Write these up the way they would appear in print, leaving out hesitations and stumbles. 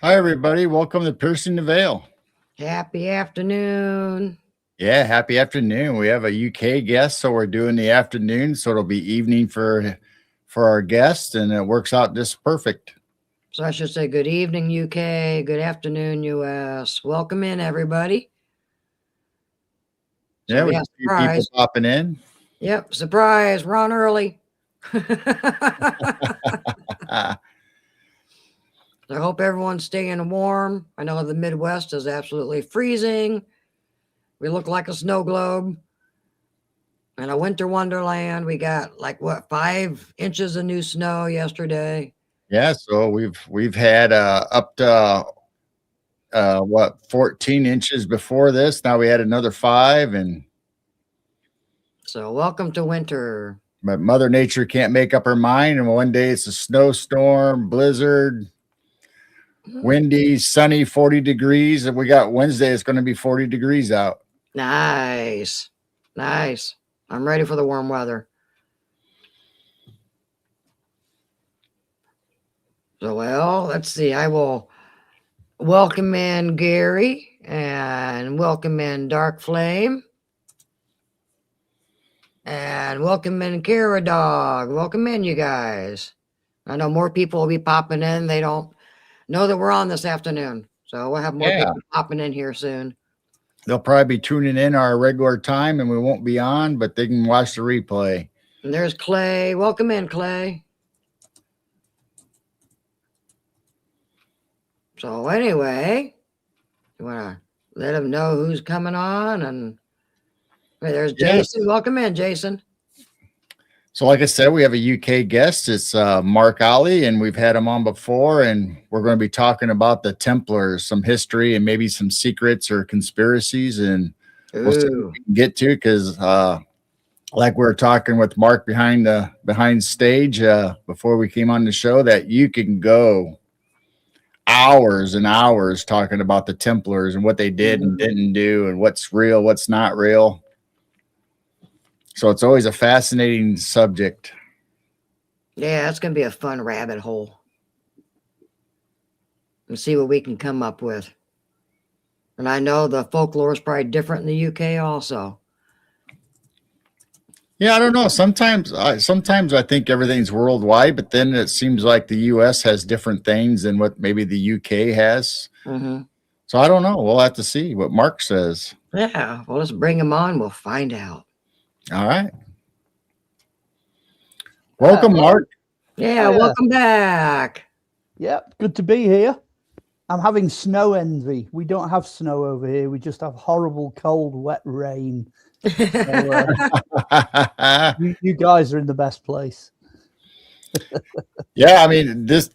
Hi, everybody. Welcome to Piercing the Veil. Happy afternoon. Yeah, happy afternoon. We have a UK guest, so we're doing the afternoon, so it'll be evening for our guest, and it works out just perfect. So I should say good evening, UK. Good afternoon, US. Welcome in, everybody. Yeah, So we yeah, got a few people surprise. popping in. Yep, surprise. Ron early. I hope everyone's staying warm. I know the Midwest is absolutely freezing. We look like a snow globe. In a winter wonderland, we got like what 5 inches of new snow yesterday. Yeah, so we've had up to what 14 inches before this. Now we had another 5, and So welcome to winter. but Mother Nature can't make up her mind. And one day it's a snowstorm, blizzard, windy, sunny, 40 degrees. And we got Wednesday, it's going to be 40 degrees out. Nice. Nice. I'm ready for the warm weather. So, well, let's see. I will welcome in Gary and welcome in Dark Flame and welcome in Kara Dog. Welcome in, you guys. I know more people will be popping in. They don't know that we're on this afternoon. So we'll have more people popping in here soon. They'll probably be tuning in our regular time and we won't be on, but they can watch the replay. And there's Clay. Welcome in, Clay. So anyway, you want to let them know who's coming on? And there's Jason. Yes. Welcome in, Jason. So like I said, we have a UK guest. It's Mark Olly, and we've had him on before, and we're going to be talking about the Templars, some history and maybe some secrets or conspiracies, and we'll see what we can get to, because like we were talking with Mark behind stage before we came on the show, that you can go hours and hours talking about the Templars and what they did and didn't do and what's real, what's not real. So it's always a fascinating subject. Yeah, it's going to be a fun rabbit hole. And see what we can come up with. And I know the folklore is probably different in the UK also. Yeah, I don't know. Sometimes I think everything's worldwide, but then it seems like the US has different things than what maybe the UK has. Mm-hmm. So I don't know. We'll have to see what Mark says. Yeah, well, let's bring him on. We'll find out. All right. Welcome, Mark. Yeah, welcome back. Yep, good to be here. I'm having snow envy. We don't have snow over here. We just have horrible, cold, wet rain. So, you guys are in the best place. Yeah, I mean, this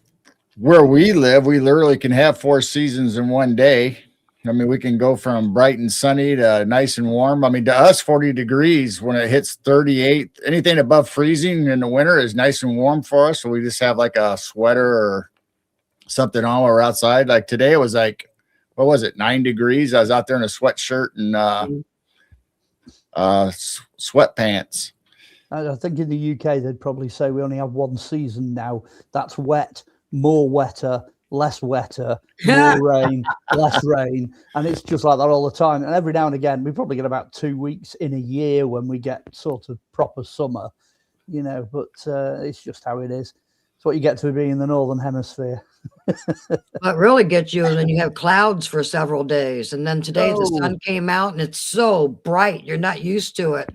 where we live, we literally can have 4 seasons in one day. I mean, we can go from bright and sunny to nice and warm. I mean, to us, 40 degrees when it hits 38, anything above freezing in the winter is nice and warm for us. So we just have like a sweater or something on while we're outside. Like today, it was like, what was it, 9 degrees? I was out there in a sweatshirt and sweatpants. I think in the UK, they'd probably say we only have 1 season now. That's wet, more wetter, less wetter, more rain, less rain. And it's just like that all the time. And every now and again, we probably get about 2 weeks in a year when we get sort of proper summer, but it's just how it is. It's what you get to be in the Northern Hemisphere. What really gets you is when you have clouds for several days. And then today the sun came out and it's so bright. You're not used to it.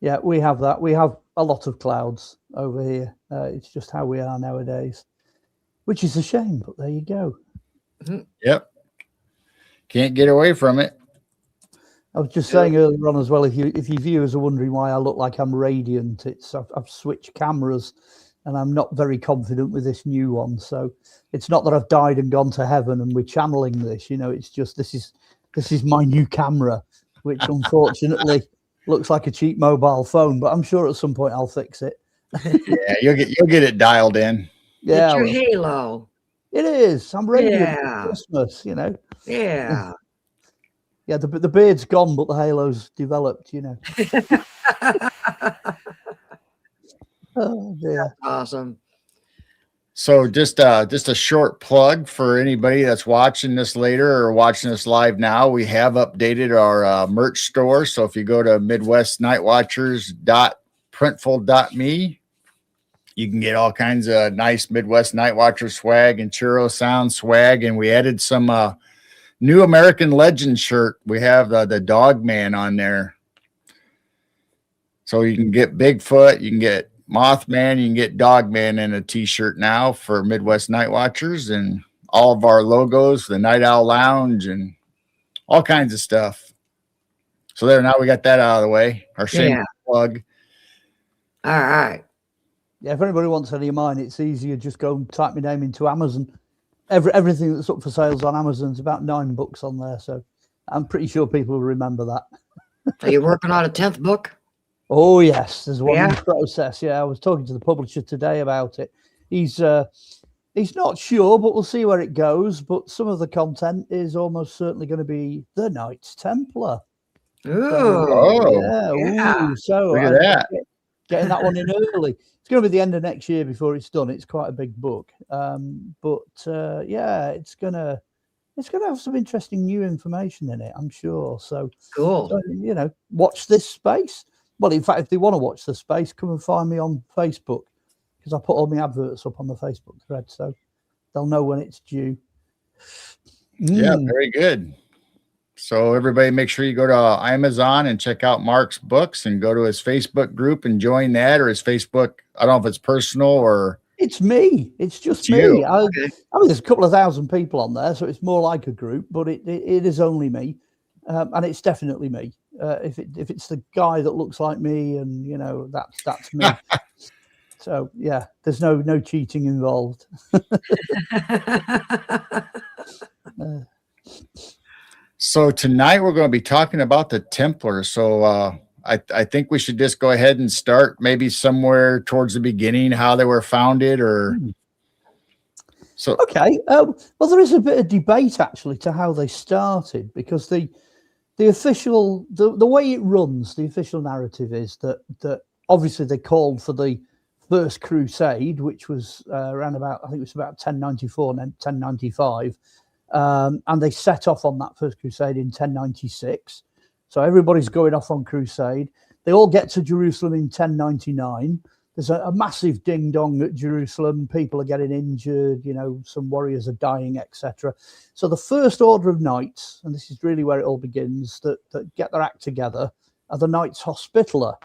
Yeah, we have that. We have a lot of clouds over here. It's just how we are nowadays. Which is a shame, but there you go. Yep. Can't get away from it. I was just saying earlier on as well, if you viewers are wondering why I look like I'm radiant, I've switched cameras and I'm not very confident with this new one. So it's not that I've died and gone to heaven and we're channeling this, it's just this is my new camera, which unfortunately looks like a cheap mobile phone, but I'm sure at some point I'll fix it. Yeah, you'll get it dialed in. Yeah, it's your halo. It is. I'm radiant for Christmas, Yeah. Yeah, the beard's gone, but the halo's developed, Oh, dear. That's awesome. So just a short plug for anybody that's watching this later or watching this live now. We have updated our merch store. So if you go to midwestnightwatchers.printful.me, you can get all kinds of nice Midwest Nightwatcher swag and churro sound swag. And we added some new American Legend shirt. We have the Dog Man on there. So you can get Bigfoot, you can get Mothman, you can get Dogman in a t-shirt now for Midwest Night Watchers, and all of our logos, the Night Owl Lounge, and all kinds of stuff. So there, now we got that out of the way. Our shameless plug. All right. Yeah, if anybody wants any of mine, it's easier. Just go and type my name into Amazon. Everything that's up for sales on Amazon is about $9 on there. So I'm pretty sure people will remember that. Are you working on a 10th book? Oh yes, there's one in Yeah. process. Yeah, I was talking to the publisher today about it. He's not sure, but we'll see where it goes. But some of the content is almost certainly going to be the Knights Templar. Ooh. Yeah. So Look at that. Getting that one in early. It's going to be the end of next year before it's done. It's quite a big book. Yeah, it's gonna have some interesting new information in it, I'm sure. So Cool. So, watch this space. Well, in fact, if they want to watch the space, come and find me on Facebook, because I put all my adverts up on the Facebook thread, so they'll know when it's due. Yeah, very good. So everybody make sure you go to Amazon and check out Mark's books and go to his Facebook group and join that, or his Facebook. I don't know if it's personal or It's me. It's just me. you. I mean, there's a couple of thousand people on there, so it's more like a group, but it is only me. And it's definitely me. If it's the guy that looks like me, and that's me. So yeah, there's no cheating involved. So tonight we're going to be talking about the Templars. So I think we should just go ahead and start maybe somewhere towards the beginning, how they were founded, or so. Okay. Well, there is a bit of debate actually to how they started, because the official the way it runs, the official narrative is that obviously they called for the First Crusade, which was around about, I think it was about 1094 and then 1095. And they set off on that First Crusade in 1096. So everybody's going off on crusade. They all get to Jerusalem in 1099. There's a massive ding dong at Jerusalem. People are getting injured, some warriors are dying, etc. So the first order of knights, and this is really where it all begins, that get their act together, are the Knights Hospitaller.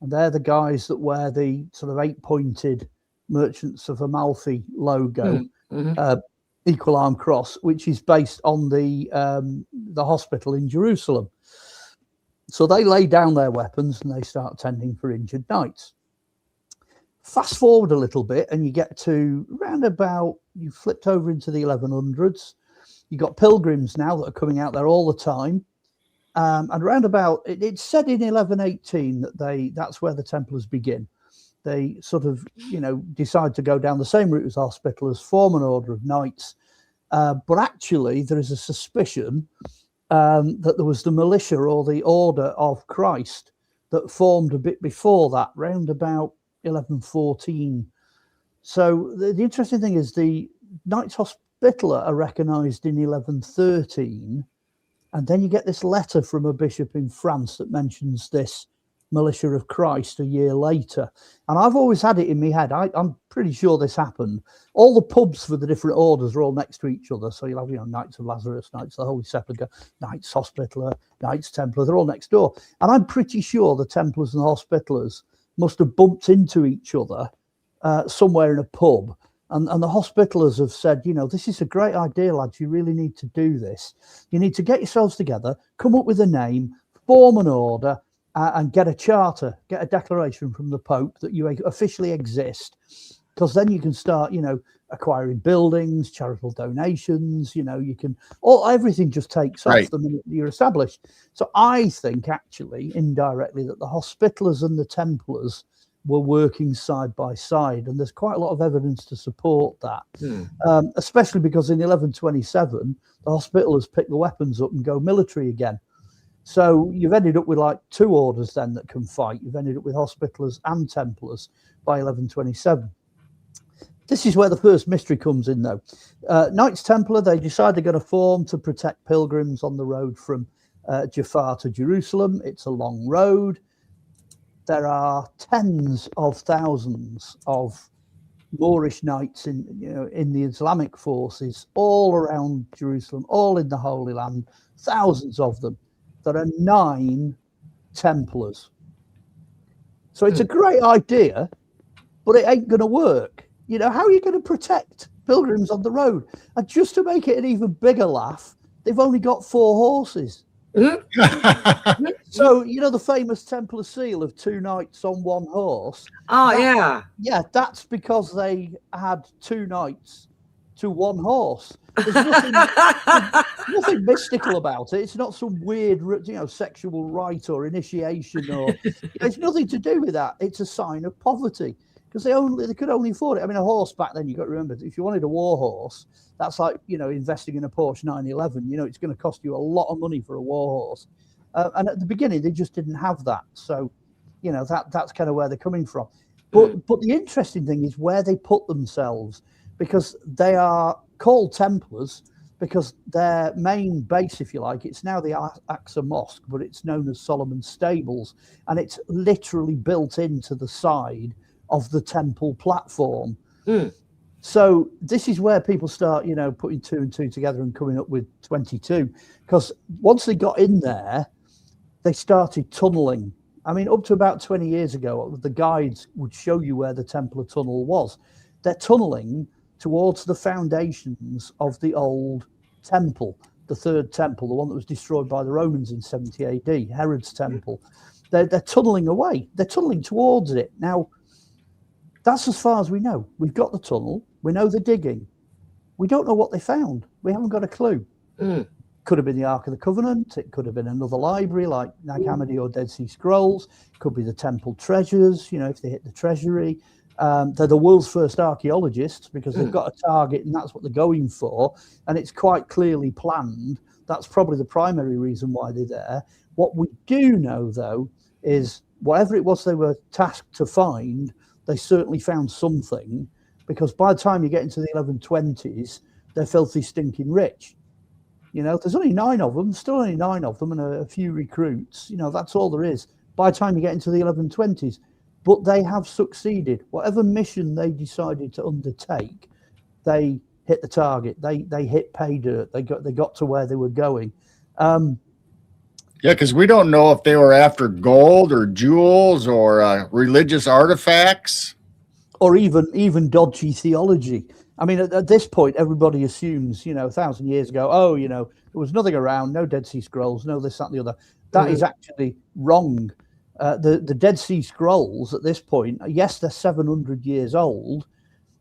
And they're the guys that wear the sort of 8-pointed Merchants of Amalfi logo, equal arm cross, which is based on the hospital in Jerusalem. So they lay down their weapons and they start tending for injured knights. Fast forward a little bit and you get to round about, you flipped over into the 1100s. You've got pilgrims now that are coming out there all the time. And round about, it's said in 1118 that that's where the Templars begin. They sort of, decide to go down the same route as Hospitallers, form an order of knights. But actually, there is a suspicion that there was the militia or the Order of Christ that formed a bit before that, round about 1114. So the interesting thing is the Knights Hospitaller are recognised in 1113. And then you get this letter from a bishop in France that mentions this militia of Christ a year later. And I've always had it in my head. I'm pretty sure this happened. All the pubs for the different orders are all next to each other. So you'll have, Knights of Lazarus, Knights of the Holy Sepulchre, Knights Hospitaller, Knights Templar. They're all next door. And I'm pretty sure the Templars and the Hospitallers must have bumped into each other somewhere in a pub. And the Hospitallers have said, this is a great idea, lads. You really need to do this. You need to get yourselves together, come up with a name, form an order, and get a charter, get a declaration from the Pope that you officially exist. Because then you can start, acquiring buildings, charitable donations, you can, everything just takes off the minute you're established. So I think actually, indirectly, that the Hospitallers and the Templars were working side by side, and there's quite a lot of evidence to support that. Especially because in 1127 the Hospitallers pick the weapons up and go military again. So you've ended up with like two orders then that can fight. You've ended up with Hospitallers and Templars by 1127. This is where the first mystery comes in, though. Knights Templar, they decide they're going to form to protect pilgrims on the road from Jaffa to Jerusalem. It's a long road. There are tens of thousands of Moorish knights in the Islamic forces all around Jerusalem, all in the Holy Land, thousands of them. There are 9 Templars. So it's a great idea, but it ain't going to work. How are you going to protect pilgrims on the road? And just to make it an even bigger laugh, they've only got 4 horses. So, the famous Templar seal of 2 knights on 1 horse. Oh, yeah. Yeah, that's because they had 2 knights to 1 horse. There's nothing mystical about it. It's not some weird, sexual rite or initiation, or it's nothing to do with that. It's a sign of poverty because they could only afford it. I mean, a horse back then, you've got to remember, if you wanted a war horse, that's like investing in a Porsche 911. It's going to cost you a lot of money for a war horse. And at the beginning, they just didn't have that. So, that's kind of where they're coming from. But the interesting thing is where they put themselves, because they are called Templars because their main base, if you like, it's now the Aqsa Mosque, but it's known as Solomon's Stables, and it's literally built into the side of the temple platform. So this is where people start, putting 2 and 2 together and coming up with 22, because once they got in there, they started tunneling. I mean, up to about 20 years ago, the guides would show you where the Templar tunnel was. They're tunneling towards the foundations of the old temple, the 3rd temple, the one that was destroyed by the Romans in 70 AD, Herod's temple. They're tunneling away. They're tunneling towards it. Now, that's as far as we know. We've got the tunnel. We know the digging. We don't know what they found. We haven't got a clue. Could have been the Ark of the Covenant. It could have been another library like Nag Hammadi or Dead Sea Scrolls. Could be the temple treasures, if they hit the treasury. They're the world's first archaeologists because they've got a target and that's what they're going for. And it's quite clearly planned. That's probably the primary reason why they're there. What we do know, though, is whatever it was they were tasked to find, they certainly found something, because by the time you get into the 1120s, they're filthy, stinking rich. There's only 9 of them, still only 9 of them, and a few recruits. That's all there is by the time you get into the 1120s. But they have succeeded. Whatever mission they decided to undertake, they hit the target. They hit pay dirt. They got to where they were going. Yeah, because we don't know if they were after gold or jewels or religious artifacts. Or even dodgy theology. I mean, at this point, everybody assumes, 1,000 years ago, there was nothing around, no Dead Sea Scrolls, no this, that, and the other. That is actually wrong. The Dead Sea Scrolls at this point, yes, they're 700 years old,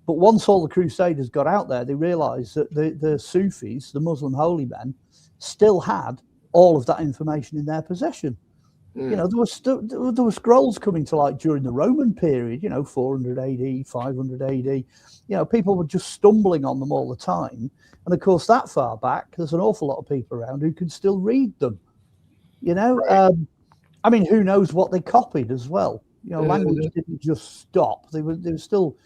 but once all the Crusaders got out there, they realized that the Sufis, the Muslim holy men, still had all of that information in their possession. There were scrolls coming to light during the Roman period, 400 AD, 500 AD. People were just stumbling on them all the time. And of course, that far back, there's an awful lot of people around who can still read them. Right. I mean, who knows what they copied as well? Language didn't just stop. They were still,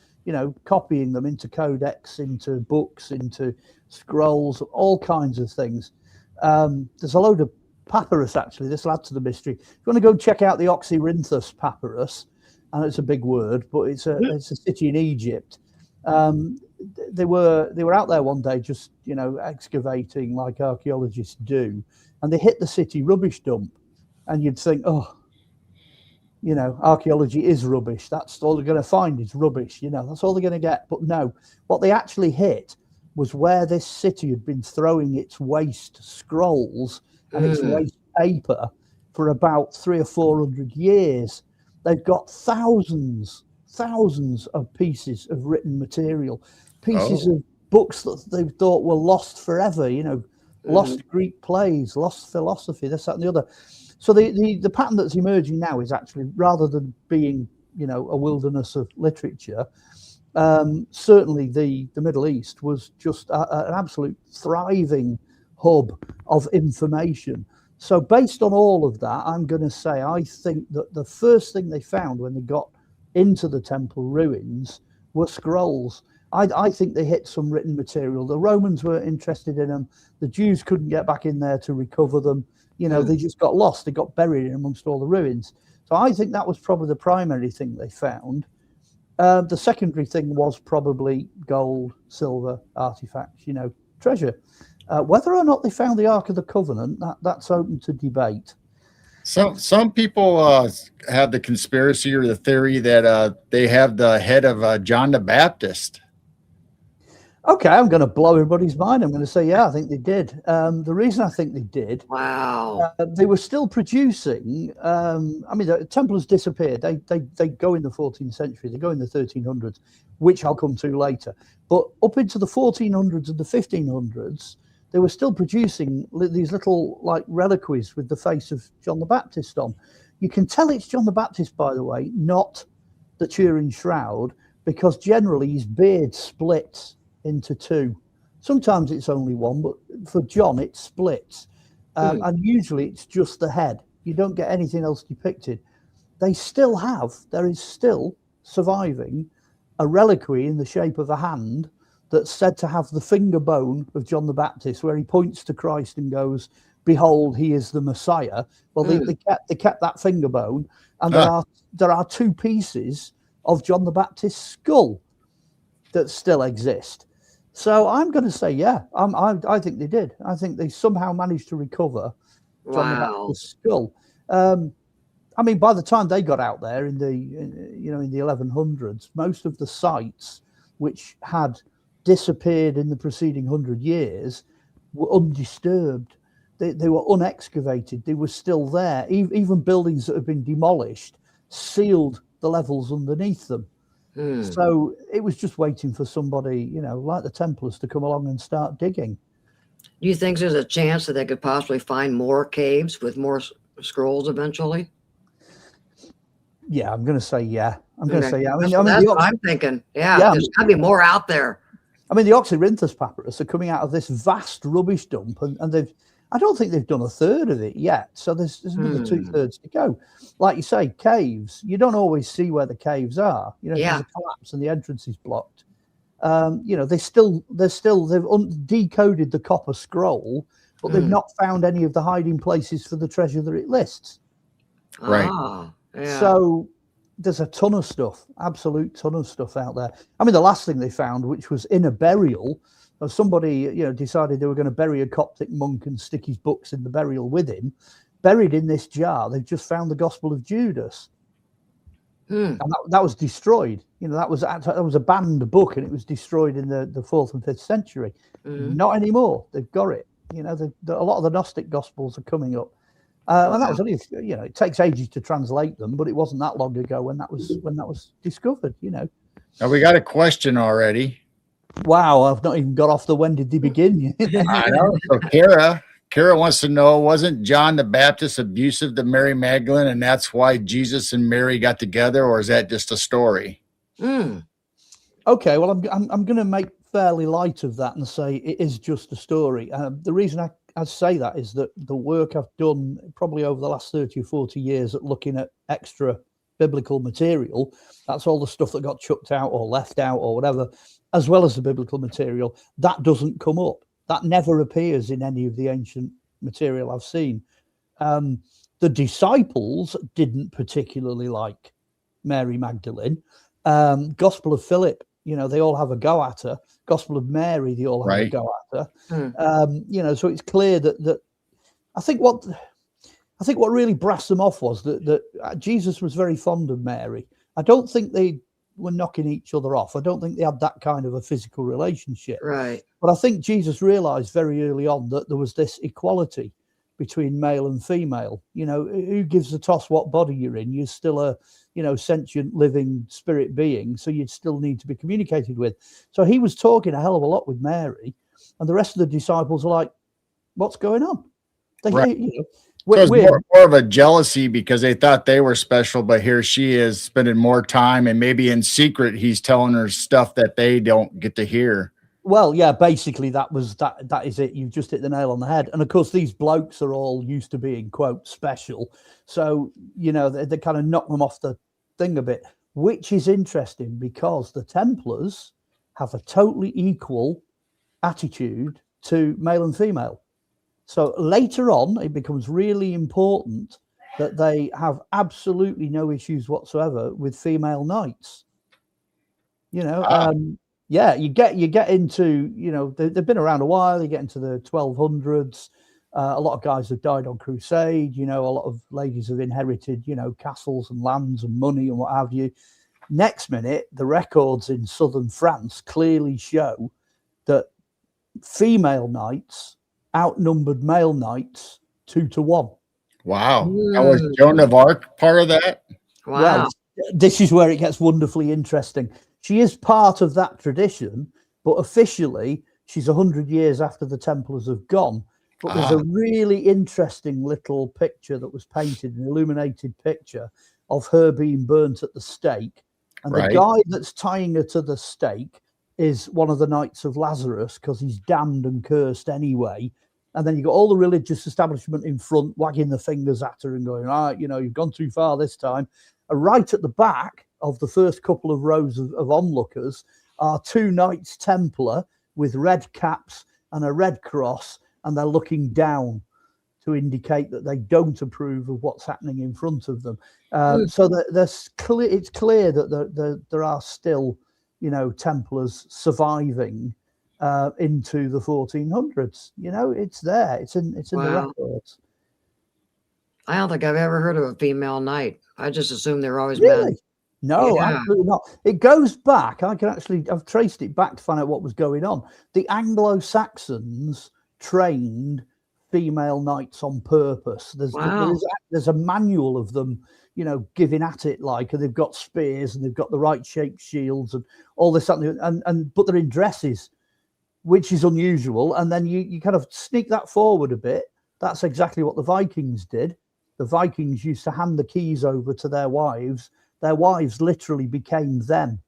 copying them into codex, into books, into scrolls, all kinds of things. There's a load of papyrus, actually. This will add to the mystery. If you want to go check out the Oxyrhynchus papyrus, and it's a big word, but it's a city in Egypt. They were out there one day just, excavating like archaeologists do, and they hit the city rubbish dump. And you'd think, archaeology is rubbish. That's all they're going to find is rubbish. That's all they're going to get. But no, what they actually hit was where this city had been throwing its waste scrolls and its waste paper for about 300 or 400 years. They've got thousands of pieces of written material, pieces of books that they thought were lost forever, lost Greek plays, lost philosophy, this, that, and the other. So the pattern that's emerging now is actually, rather than being, a wilderness of literature, certainly the Middle East was just an absolute thriving hub of information. So based on all of that, I'm going to say I think that the first thing they found when they got into the temple ruins were scrolls. I think they hit some written material. The Romans were interested in them. The Jews couldn't get back in there to recover them. They just got lost. They got buried in amongst all the ruins. So I think that was probably the primary thing they found. The secondary thing was probably gold, silver, artifacts, treasure. Whether or not they found the Ark of the Covenant, that's open to debate. Some people have the conspiracy or the theory that they have the head of John the Baptist. Okay, I'm going to blow everybody's mind. I'm going to say, yeah, I think they did. The reason I think they did, Wow, they were still producing. The Templars disappeared. They go in the 14th century. They go in the 1300s, which I'll come to later. But up into the 1400s and the 1500s, they were still producing these little like reliquaries with the face of John the Baptist on. You can tell it's John the Baptist, by the way, not the Turin shroud, because generally his beard splits into two. Sometimes it's only one, but for John it splits, and usually it's just the head. You don't get anything else depicted. There is still surviving a reliquary in the shape of a hand that's said to have the finger bone of John the Baptist, where he points to Christ and goes, "Behold, he is the Messiah." Well, they kept that finger bone, and there are two pieces of John the Baptist's skull that still exist. So I'm going to say, yeah, I think they did. I think they somehow managed to recover John the Baptist's skull. By the time they got out there in the 1100s, most of the sites which had disappeared in the preceding 100 years were undisturbed. They were unexcavated. They were still there. Even buildings that had been demolished sealed the levels underneath them. So it was just waiting for somebody, like the Templars, to come along and start digging. Do you think there's a chance that they could possibly find more caves with more scrolls eventually? Yeah, I'm going to say yeah. That's what I'm thinking. Yeah, there's got to be more out there. The Oxyrhynchus papyrus are coming out of this vast rubbish dump, and I don't think they've done a third of it yet. So there's another 2/3 to go. Like you say, caves. You don't always see where the caves are. There's a collapse and the entrance is blocked. They've decoded the copper scroll, but they've not found any of the hiding places for the treasure that it lists. Right. Yeah. So there's a ton of stuff, absolute ton of stuff out there. The last thing they found, which was in a burial, somebody decided they were going to bury a Coptic monk and stick his books in the burial with him. Buried in this jar, they've just found the Gospel of Judas, and that was destroyed. That was a banned book, and it was destroyed in the 4th and 5th century. Not anymore. They've got it. A lot of the Gnostic Gospels are coming up. And that was only, it takes ages to translate them, but it wasn't that long ago when that was discovered. Now we got a question already. Wow, I've not even got off the when did they begin? I know. So Kara wants to know, wasn't John the Baptist abusive to Mary Magdalene, and that's why Jesus and Mary got together, or is that just a story? Okay, well, I'm going to make fairly light of that and say it is just a story. The reason I say that is that the work I've done probably over the last 30 or 40 years at looking at extra biblical material, that's all the stuff that got chucked out or left out or whatever, as well as the biblical material, that doesn't come up. That never appears in any of the ancient material I've seen. The disciples didn't particularly like Mary Magdalene. Gospel of Philip, they all have a go at her. Gospel of Mary, they all have a go at her. So it's clear that I think what really brassed them off was that Jesus was very fond of Mary. I don't think they were knocking each other off. I don't think they had that kind of a physical relationship. Right. But I think Jesus realized very early on that there was this equality between male and female. Who gives a toss what body you're in? You're still a, sentient living spirit being. So you'd still need to be communicated with. So he was talking a hell of a lot with Mary, and the rest of the disciples are like, what's going on? So it's more of a jealousy because they thought they were special, but here she is spending more time, and maybe in secret, he's telling her stuff that they don't get to hear. Well, yeah, basically that is it. You've just hit the nail on the head. And of course, these blokes are all used to being, quote, special. So, they kind of knock them off the thing a bit, which is interesting because the Templars have a totally equal attitude to male and female. So later on, it becomes really important that they have absolutely no issues whatsoever with female knights. You know, yeah, you get into, you know, they've been around a while. You get into the 1200s. A lot of guys have died on crusade. You know, a lot of ladies have inherited, you know, castles and lands and money and what have you. Next minute, the records in southern France clearly show that female knights outnumbered male knights 2-1. Wow. Now, was Joan of Arc part of that? Wow. Well, this is where it gets wonderfully interesting. She is part of that tradition, but officially she's 100 years after the Templars have gone. But there's a really interesting little picture that was painted, an illuminated picture of her being burnt at the stake. And the guy that's tying her to the stake is one of the Knights of Lazarus, because he's damned and cursed anyway. And then you've got all the religious establishment in front wagging the fingers at her and going, you know, you've gone too far this time. And right at the back of the first couple of rows of onlookers are 2 Knights Templar with red caps and a red cross, and they're looking down to indicate that they don't approve of what's happening in front of them. So that it's clear that there are still, you know, Templars surviving into the 1400s. You know, it's there. It's in the records. I don't think I've ever heard of a female knight. I just assumed they were always Really? men. No, absolutely not. It goes back. I've traced it back to find out what was going on. The Anglo-Saxons trained female knights on purpose. There's a manual of them, you know, giving at it, like, and they've got spears and they've got the right shaped shields and all this and but they're in dresses, which is unusual. And then you kind of sneak that forward a bit. That's exactly what the Vikings did. The Vikings used to hand the keys over to their wives. Their wives literally became them.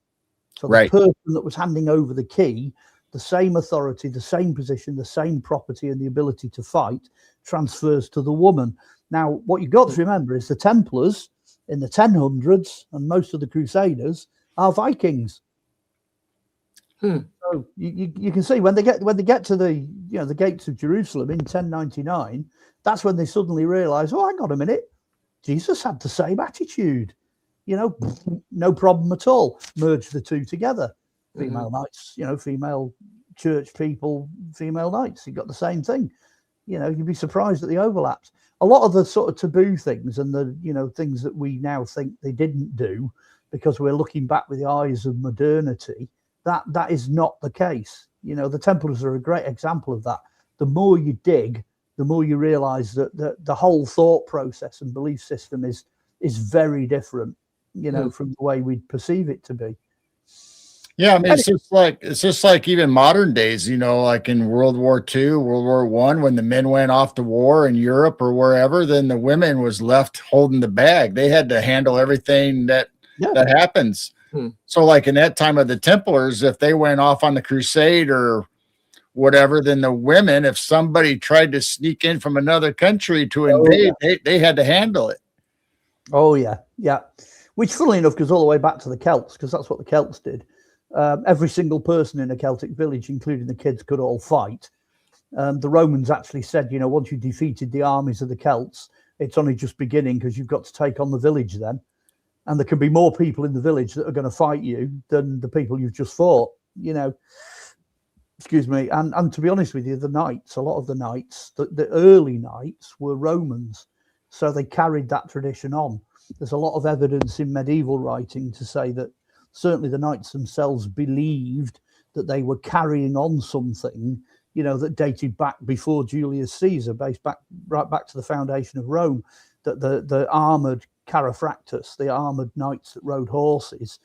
So the person that was handing over the key, the same authority, the same position, the same property, and the ability to fight transfers to the woman. Now, what you've got to remember is the Templars in the 1000s and most of the Crusaders are Vikings. So you can see when they get to the, you know, the gates of Jerusalem in 1099, that's when they suddenly realize, oh, hang on a minute, Jesus had the same attitude. You know, no problem at all. Merge the two together. Female knights, you know, female church people, female knights. You've got the same thing. You know, you'd be surprised at the overlaps. A lot of the sort of taboo things and the, you know, things that we now think they didn't do because we're looking back with the eyes of modernity, that is not the case. You know, the Templars are a great example of that. The more you dig, the more you realize that the whole thought process and belief system is very different, you know, from the way we perceive it to be. Yeah, I mean, it's just like even modern days, you know, like in World War II, World War I, when the men went off to war in Europe or wherever, then the women was left holding the bag. They had to handle everything that happens. So like in that time of the Templars, if they went off on the crusade or whatever, then the women, if somebody tried to sneak in from another country to invade, they had to handle it. Oh, yeah. Yeah. Which, funnily enough, goes all the way back to the Celts, because that's what the Celts did. Every single person in a Celtic village, including the kids, could all fight. The Romans actually said, you know, once you defeated the armies of the Celts, it's only just beginning because you've got to take on the village then. And there can be more people in the village that are going to fight you than the people you've just fought, you know. Excuse me. And to be honest with you, the knights, a lot of the knights, the early knights were Romans. So they carried that tradition on. There's a lot of evidence in medieval writing to say that certainly the knights themselves believed that they were carrying on something, you know, that dated back before Julius Caesar, right back to the foundation of Rome, that the armored carafractus, the armored knights that rode horses,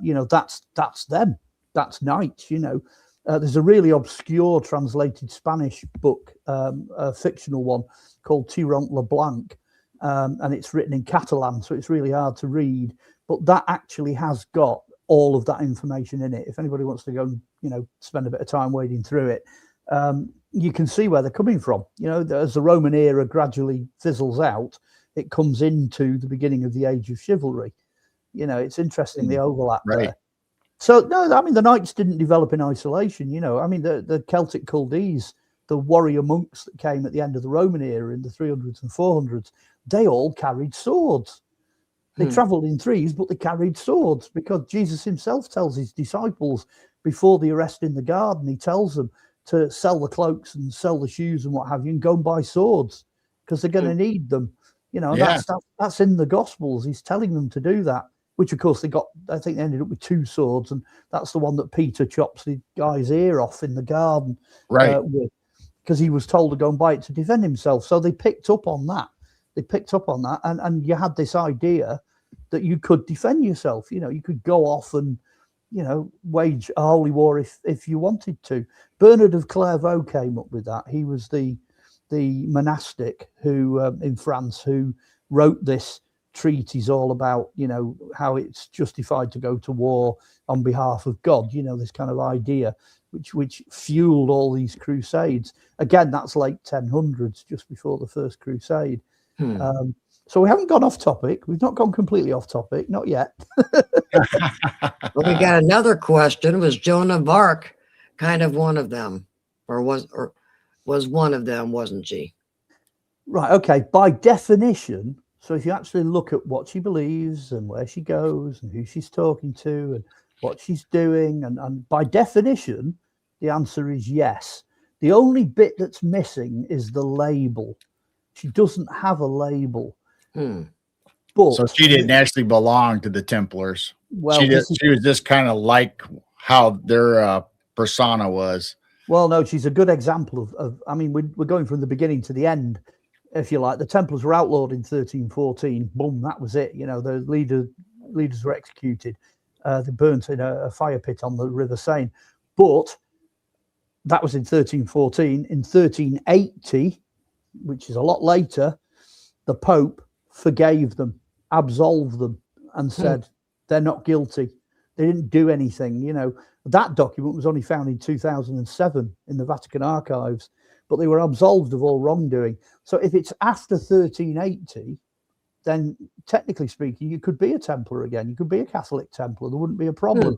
you know, that's them. That's knights, you know. There's a really obscure translated Spanish book, a fictional one called Tirant LeBlanc, and it's written in Catalan, so it's really hard to read. But that actually has got all of that information in it. If anybody wants to go and, you know, spend a bit of time wading through it, you can see where they're coming from. You know, as the Roman era gradually fizzles out, it comes into the beginning of the age of chivalry. You know, it's interesting, the overlap there. So no, I mean the Knights didn't develop in isolation. I mean the Celtic Culdees, the warrior monks that came at the end of the Roman era in the 300s and 400s, they all carried swords. They traveled in threes, but they carried swords because Jesus himself tells his disciples before the arrest in the garden, he tells them to sell the cloaks and sell the shoes and what have you, and go and buy swords because they're going to need them. That's in the Gospels. He's telling them to do that, which of course I think they ended up with 2 swords, and that's the one that Peter chops the guy's ear off in the garden, right? With, because he was told to go and buy it to defend himself. So they picked up on that. And you had this idea that you could defend yourself. You could go off and, wage a holy war if you wanted to. Bernard of Clairvaux came up with that. He was the monastic who in France who wrote this treatise all about, how it's justified to go to war on behalf of God. This kind of idea which fueled all these crusades. Again, that's late 1000s, just before the first crusade. So we haven't gone off topic. We've not gone completely off topic, not yet. Well, we got another question. Was Joan of Arc kind of one of them, or was one of them, wasn't she? Right. Okay. By definition, so if you actually look at what she believes and where she goes and who she's talking to and what she's doing, and by definition, the answer is yes. The only bit that's missing is the label. She doesn't have a label. But so she didn't actually belong to the Templars. Well, she was just kind of like how their persona was. Well, no, she's a good example of I mean, we're going from the beginning to the end, if you like. The Templars were outlawed in 1314. Boom, that was it. The leaders were executed. They burnt in a fire pit on the River Seine. But that was in 1314. In 1380, which is a lot later, the Pope forgave them, absolved them, and said they're not guilty. They didn't do anything. That document was only found in 2007 in the Vatican archives, but they were absolved of all wrongdoing. So if it's after 1380, then technically speaking, you could be a Templar again. You could be a Catholic Templar. There wouldn't be a problem.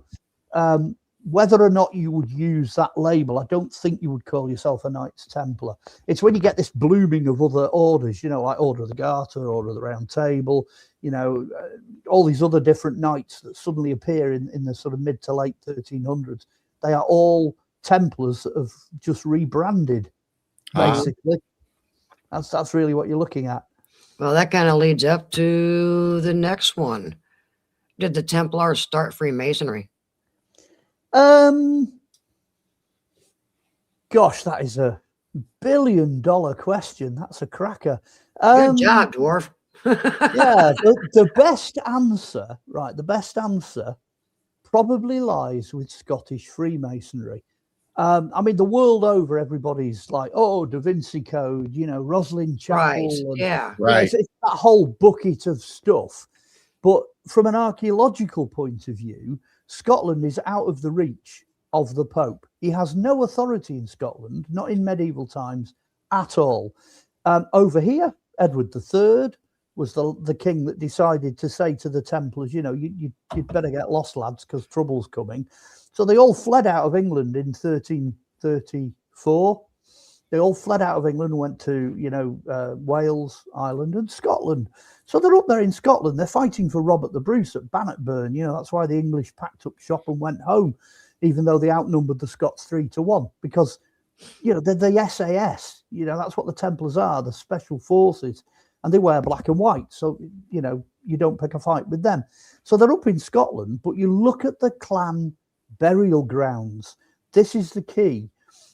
Whether or not you would use that label, I don't think you would call yourself a Knights Templar. It's when you get this blooming of other orders, like Order of the Garter, Order of the Round Table, all these other different knights that suddenly appear in the sort of mid to late 1300s. They are all Templars that have just rebranded, basically. That's really what you're looking at. Well, that kind of leads up to the next one. Did the Templars start Freemasonry? Gosh, that is a $1 billion question. That's a cracker. Good job, dwarf. Yeah, the best answer probably lies with Scottish Freemasonry. I mean, the world over, everybody's like, oh, Da Vinci Code, Rosslyn Chapel. Right. It's that whole bucket of stuff. But from an archaeological point of view, Scotland is out of the reach of the Pope. He has no authority in Scotland, not in medieval times at all. Over here, Edward III was the king that decided to say to the Templars, you'd better get lost, lads, because trouble's coming. So they all fled out of England in 1334. They all fled out of England and went to, Wales, Ireland, and Scotland. So they're up there in Scotland. They're fighting for Robert the Bruce at Bannockburn. That's why the English packed up shop and went home, even though they outnumbered the Scots 3-1. Because, they're the SAS. That's what the Templars are, the special forces. And they wear black and white. So, you don't pick a fight with them. So they're up in Scotland. But you look at the clan burial grounds. This is the key.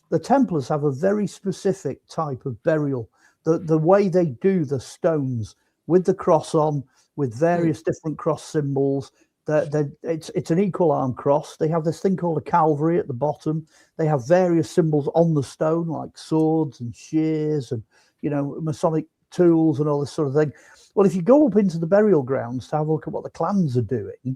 The Templars have a very specific type of burial. The way they do the stones with the cross on, with various different cross symbols. It's an equal arm cross. They have this thing called a Calvary at the bottom. They have various symbols on the stone, like swords and shears and, Masonic tools and all this sort of thing. Well, if you go up into the burial grounds to have a look at what the clans are doing,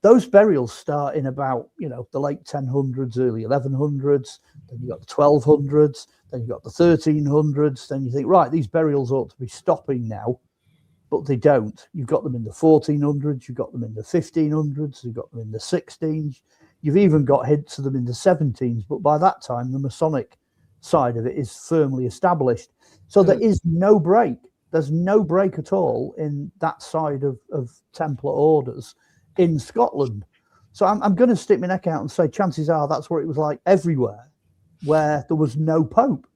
those burials start in about, the late 1000s, early 1100s. Then you've got the 1200s. Then you've got the 1300s. Then you think, right, these burials ought to be stopping now. but they don't. You've got them in the 1400s, you've got them in the 1500s, you've got them in the 16s, you've even got hints of them in the 17s, but by that time the Masonic side of it is firmly established. So there is no break. There's no break at all in that side of Templar orders in Scotland. So I'm going to stick my neck out and say chances are that's what it was like everywhere where there was no Pope.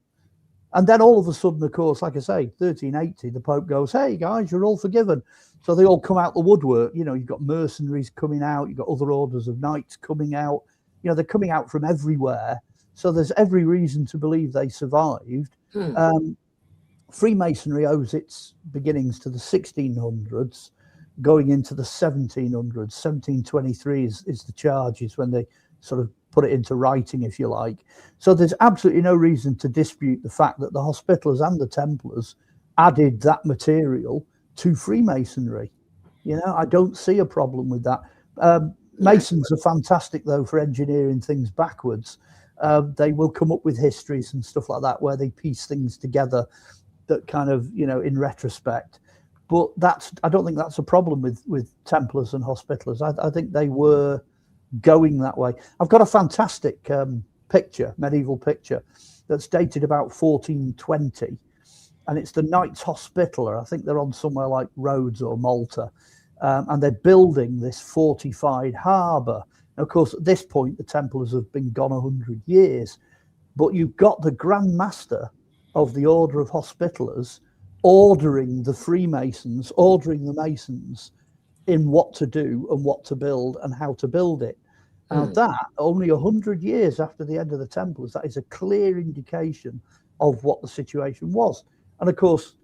And then all of a sudden, of course, like I say, 1380, the Pope goes, hey, guys, you're all forgiven. So they all come out the woodwork. You know, you've got mercenaries coming out. You've got other orders of knights coming out. You know, they're coming out from everywhere. So there's every reason to believe they survived. Freemasonry owes its beginnings to the 1600s, going into the 1700s. 1723 is the charges when they sort of put it into writing, if you like. So there's absolutely no reason to dispute the fact that the Hospitallers and the Templars added that material to Freemasonry. You know, I don't see a problem with that. Masons are fantastic, though, for engineering things backwards. They will come up with histories and stuff like that where they piece things together that kind of, you know, in retrospect. But I don't think that's a problem with Templars and Hospitallers. I think they were going that way. I've got a fantastic picture, medieval picture, that's dated about 1420, and it's the Knights Hospitaller. I think they're on somewhere like Rhodes or Malta, and they're building this fortified harbour. Of course, at this point, the Templars have been gone 100 years, but you've got the Grand Master of the Order of Hospitallers ordering the Freemasons, ordering the Masons in what to do and what to build and how to build it. Now that, only 100 years after the end of the Templars, that is a clear indication of what the situation was. And of course,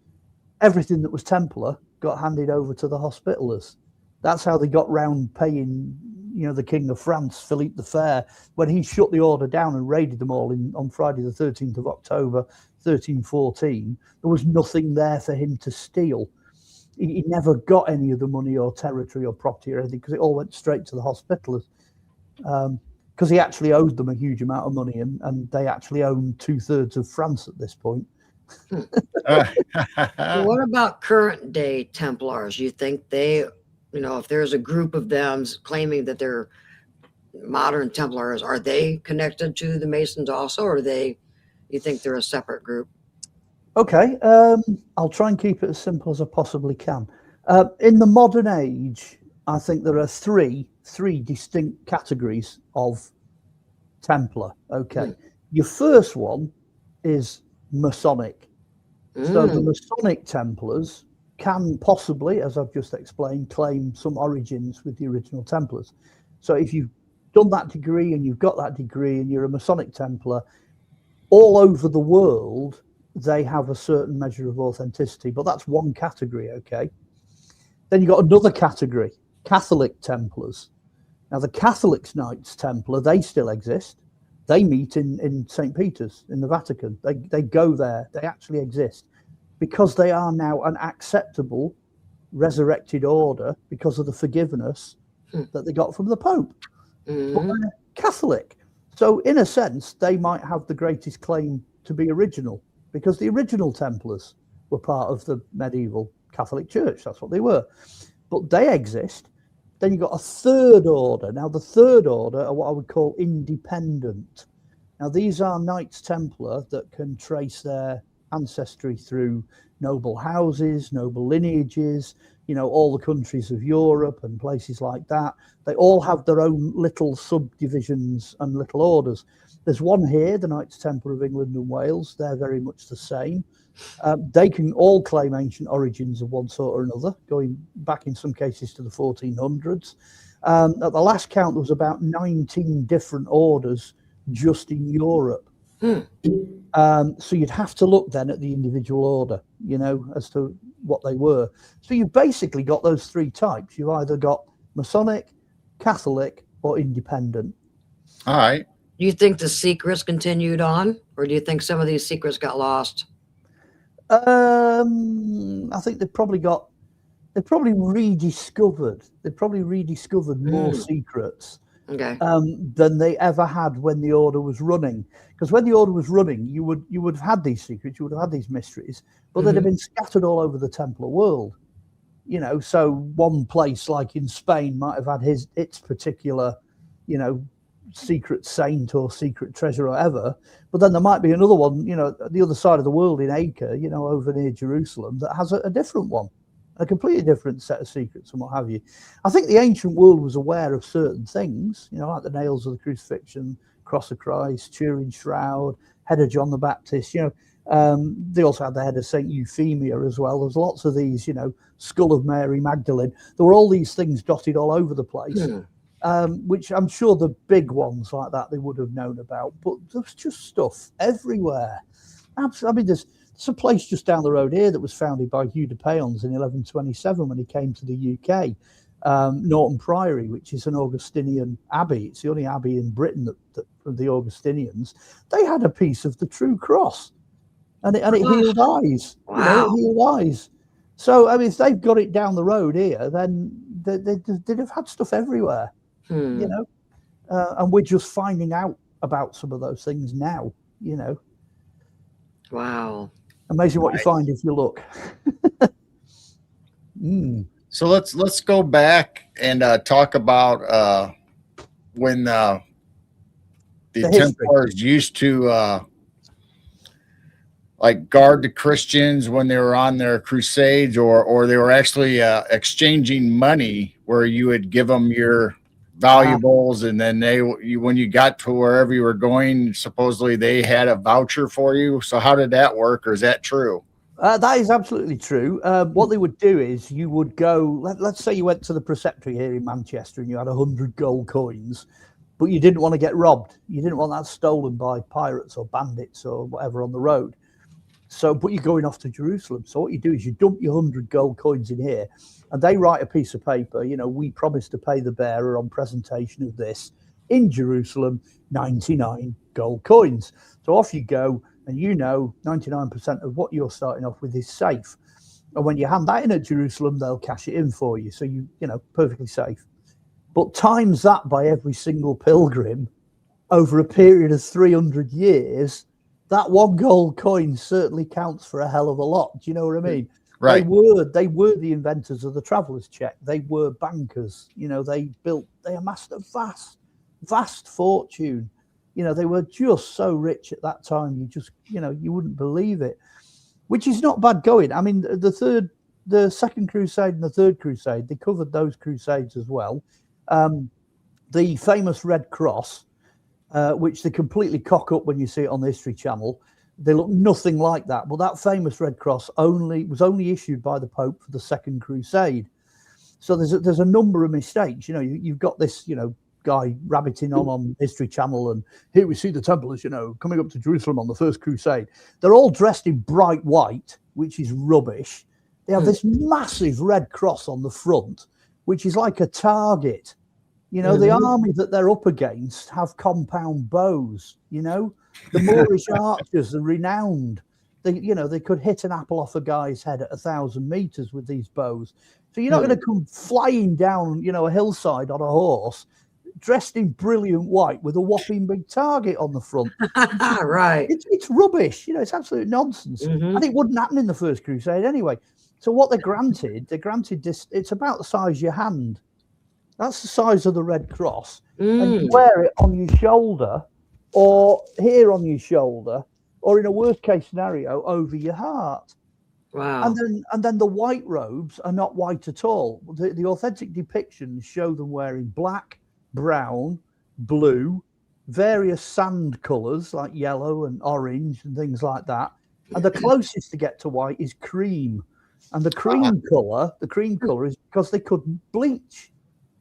everything that was Templar got handed over to the Hospitallers. That's how they got round paying, you know, the King of France, Philippe the Fair, when he shut the order down and raided them all on Friday the 13th of October, 1314. There was nothing there for him to steal. He never got any of the money or territory or property or anything, because it all went straight to the Hospitallers. Because he actually owed them a huge amount of money, and they actually owned 2/3 of France at this point. Well, what about current day Templars? You think they, you know, if there's a group of them claiming that they're modern Templars, are they connected to the Masons also, or you think they're a separate group? Okay, I'll try and keep it as simple as I possibly can. In the modern age, I think there are three distinct categories of Templar. Okay, your first one is Masonic. So the Masonic Templars can possibly, as I've just explained, claim some origins with the original Templars. So if you've done that degree and you've got that degree and you're a Masonic Templar, all over the world, they have a certain measure of authenticity, but that's one category, okay? Then you've got another category, Catholic Templars. Now, the Catholic Knights Templar, they still exist. They meet in St. Peter's, in the Vatican. They go there. They actually exist because they are now an acceptable resurrected order because of the forgiveness that they got from the Pope. But they're Catholic. So in a sense, they might have the greatest claim to be original because the original Templars were part of the medieval Catholic Church. That's what they were. But they exist. Then you've got a third order. Now, the third order are what I would call independent. Now, these are Knights Templar that can trace their ancestry through noble houses, noble lineages, you know, all the countries of Europe and places like that. They all have their own little subdivisions and little orders. There's one here, the Knights Templar of England and Wales. They're very much the same. They can all claim ancient origins of one sort or another, going back in some cases to the 1400s. At the last count, there was about 19 different orders just in Europe. So you'd have to look then at the individual order, you know, as to what they were. So you've basically got those three types. You've either got Masonic, Catholic, or independent. All right. Do you think the secrets continued on, or do you think some of these secrets got lost? I think they've probably rediscovered. They've probably rediscovered more secrets than they ever had when the order was running. Because when the order was running, you would have had these secrets, you would have had these mysteries, but they'd have been scattered all over the Templar world. you know, so one place like in Spain might have had its particular, you know, secret saint or secret treasure or whatever, but then there might be another one, you know, at the other side of the world in Acre, you know, over near Jerusalem, that has a different one, a completely different set of secrets and what have you. I think the ancient world was aware of certain things, you know, like the nails of the crucifixion, cross of Christ, Turin shroud, head of John the Baptist, you know. They also had the head of Saint Euphemia as well. There's lots of these, you know, skull of Mary Magdalene. There were all these things dotted all over the place, which I'm sure the big ones like that they would have known about. But there's just stuff everywhere. I mean, there's a place just down the road here that was founded by Hugh de Payens in 1127 when he came to the UK, Norton Priory, which is an Augustinian abbey. It's the only abbey in Britain that the Augustinians. They had a piece of the true cross. And it healed eyes. Wow. You know, it healed eyes. So, I mean, if they've got it down the road here, then they'd have had stuff everywhere, you know. And we're just finding out about some of those things now, you know. Wow. Amazing what you find if you look. So let's go back and talk about when the Templars used to like guard the Christians when they were on their crusades, or they were actually exchanging money, where you would give them your valuables, and then when you got to wherever you were going, supposedly they had a voucher for you. So how did that work, or is that true? That is absolutely true. What they would do is you would go, let's say you went to the preceptory here in Manchester and you had 100 gold coins, but you didn't want to get robbed. You didn't want that stolen by pirates or bandits or whatever on the road. So, but you're going off to Jerusalem. So what you do is you dump your 100 gold coins in here, and they write a piece of paper, you know, we promise to pay the bearer on presentation of this in Jerusalem, 99 gold coins. So off you go, and you know 99% of what you're starting off with is safe. And when you hand that in at Jerusalem, they'll cash it in for you. So you know, perfectly safe. But times that by every single pilgrim over a period of 300 years, that one gold coin certainly counts for a hell of a lot. Do you know what I mean? Right. They were the inventors of the traveler's check. They were bankers. You know, they amassed a vast fortune. You know, they were just so rich at that time. You wouldn't believe it, which is not bad going. I mean, the Second Crusade and the Third Crusade, they covered those crusades as well. The famous Red Cross, which they completely cock up when you see it on the History Channel. They look nothing like that. But that famous Red Cross was only issued by the Pope for the Second Crusade. So there's a number of mistakes. You know, you've got this, you know, guy rabbiting on History Channel, and here we see the Templars, you know, coming up to Jerusalem on the First Crusade. They're all dressed in bright white, which is rubbish. They have this massive red cross on the front, which is like a target. You know, the army that they're up against have compound bows. You know, the Moorish archers are renowned. They could hit an apple off a guy's head at 1,000 meters with these bows. So you're not going to come flying down, you know, a hillside on a horse, dressed in brilliant white with a whopping big target on the front. Right. It's rubbish. You know, it's absolute nonsense. And it wouldn't happen in the First Crusade anyway. So what they're granted this. It's about the size of your hand. That's the size of the Red Cross. And you wear it on your shoulder, or here on your shoulder, or in a worst case scenario, over your heart. Wow. And then the white robes are not white at all. The authentic depictions show them wearing black, brown, blue, various sand colors like yellow and orange and things like that. And the closest to get to white is cream. And the cream color is because they couldn't bleach.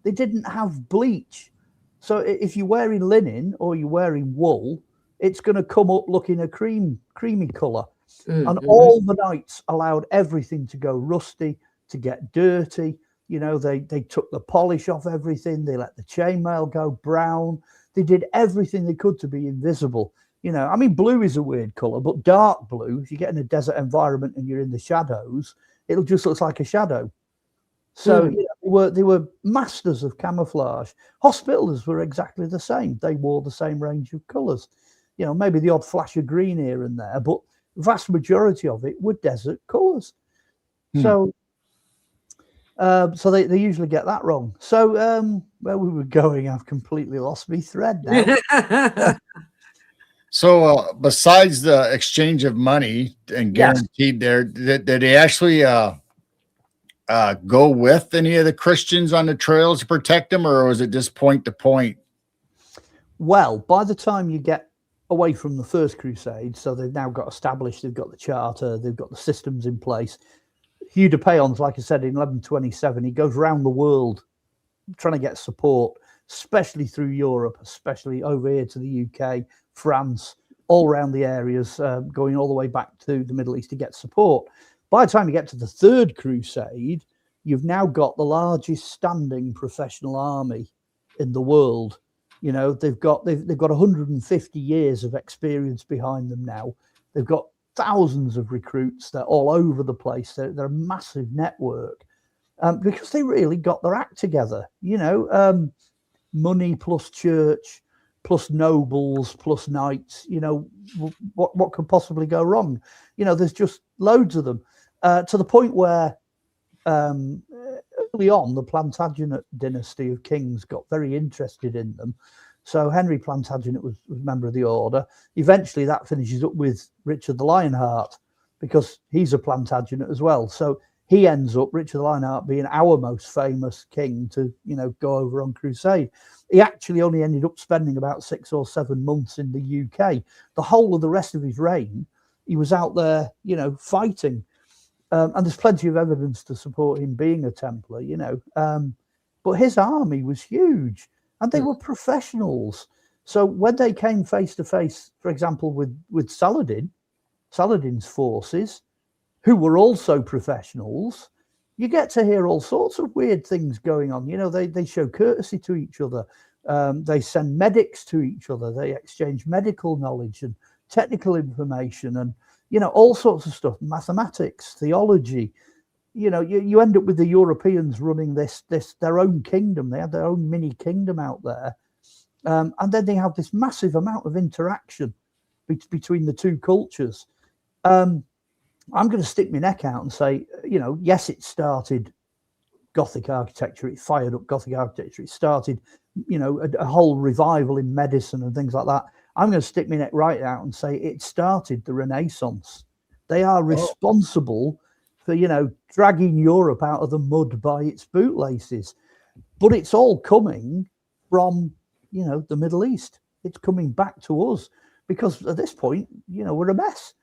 They didn't have bleach. So if you're wearing linen or you're wearing wool, it's going to come up looking a creamy color. And all the knights allowed everything to go rusty, to get dirty. You know, they took the polish off everything. They let the chainmail go brown. They did everything they could to be invisible. You know, I mean, blue is a weird color, but dark blue, if you get in a desert environment and you're in the shadows, it'll just look like a shadow. So you know, they were masters of camouflage. Hospitallers were exactly the same. They wore the same range of colors. You know, maybe the odd flash of green here and there, but the vast majority of it were desert colors. So So they usually get that wrong. So where we were going, I've completely lost me thread now. So besides the exchange of money and Yes. guaranteed there, did they actually go with any of the Christians on the trails to protect them, or was it just point to point? Well, by the time you get away from the First Crusade, so they've now got established, they've got the charter, they've got the systems in place. Hugh de Payens, like I said, in 1127, he goes around the world trying to get support, especially through Europe, especially over here to the UK, France, all around the areas, going all the way back to the Middle East to get support. By the time you get to the Third Crusade, you've now got the largest standing professional army in the world. You know, they've got 150 years of experience behind them now. They've got thousands of recruits. They're all over the place. They're a massive network because they really got their act together. You know, money plus church plus nobles plus knights. You know, what could possibly go wrong? You know, there's just loads of them to the point where early on, the Plantagenet dynasty of kings got very interested in them. So Henry Plantagenet was a member of the order. Eventually, that finishes up with Richard the Lionheart because he's a Plantagenet as well. So he ends up, Richard the Lionheart, being our most famous king to, you know, go over on crusade. He actually only ended up spending about 6 or 7 months in the UK. The whole of the rest of his reign, he was out there, you know, fighting. And there's plenty of evidence to support him being a Templar, you know. But his army was huge and they were professionals. So when they came face to face, for example, with Saladin's forces, who were also professionals, you get to hear all sorts of weird things going on. You know, they show courtesy to each other. They send medics to each other. They exchange medical knowledge and technical information and, you know, all sorts of stuff, mathematics, theology. You know, you end up with the Europeans running their own kingdom. They had their own mini kingdom out there. And then they have this massive amount of interaction between the two cultures. I'm going to stick my neck out and say, you know, yes, it started Gothic architecture. It fired up Gothic architecture. It started, you know, a whole revival in medicine and things like that. I'm going to stick my neck right out and say it started the Renaissance. They are responsible for, you know, dragging Europe out of the mud by its bootlaces. But it's all coming from, you know, the Middle East. It's coming back to us because at this point, you know, we're a mess.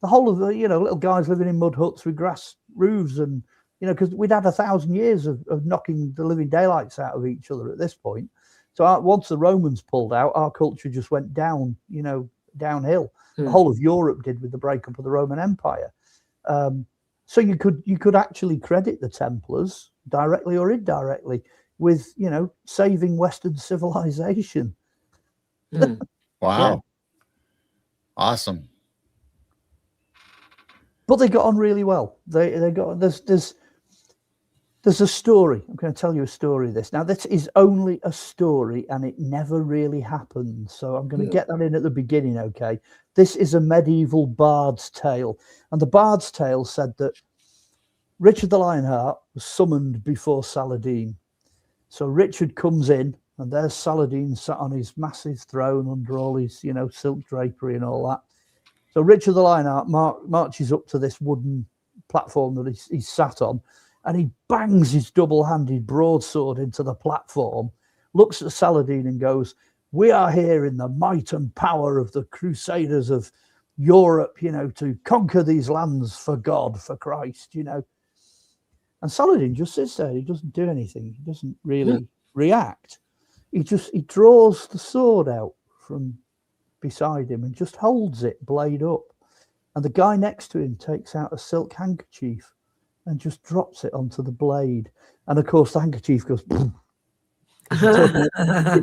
The whole of the, you know, little guys living in mud huts with grass roofs and, you know, because we'd had 1,000 years of knocking the living daylights out of each other at this point. So once the Romans pulled out, our culture just went down, you know, downhill. The whole of Europe did with the breakup of the Roman Empire. So you could actually credit the Templars directly or indirectly with, you know, saving Western civilization. Wow. Yeah. Awesome. But they got on really well. They got there's a story. I'm going to tell you a story of this. Now, this is only a story and it never really happened. So I'm going to get that in at the beginning, okay? This is a medieval bard's tale. And the bard's tale said that Richard the Lionheart was summoned before Saladin. So Richard comes in and there's Saladin sat on his massive throne under all his, you know, silk drapery and all that. So Richard the Lionheart marches up to this wooden platform that he's sat on, and he bangs his double-handed broadsword into the platform, looks at Saladin and goes, "We are here in the might and power of the Crusaders of Europe, you know, to conquer these lands for God, for Christ, you know." And Saladin just sits there. He doesn't do anything. He doesn't really react. He draws the sword out from beside him and just holds it blade up. And the guy next to him takes out a silk handkerchief and just drops it onto the blade. And of course, the handkerchief goes. You're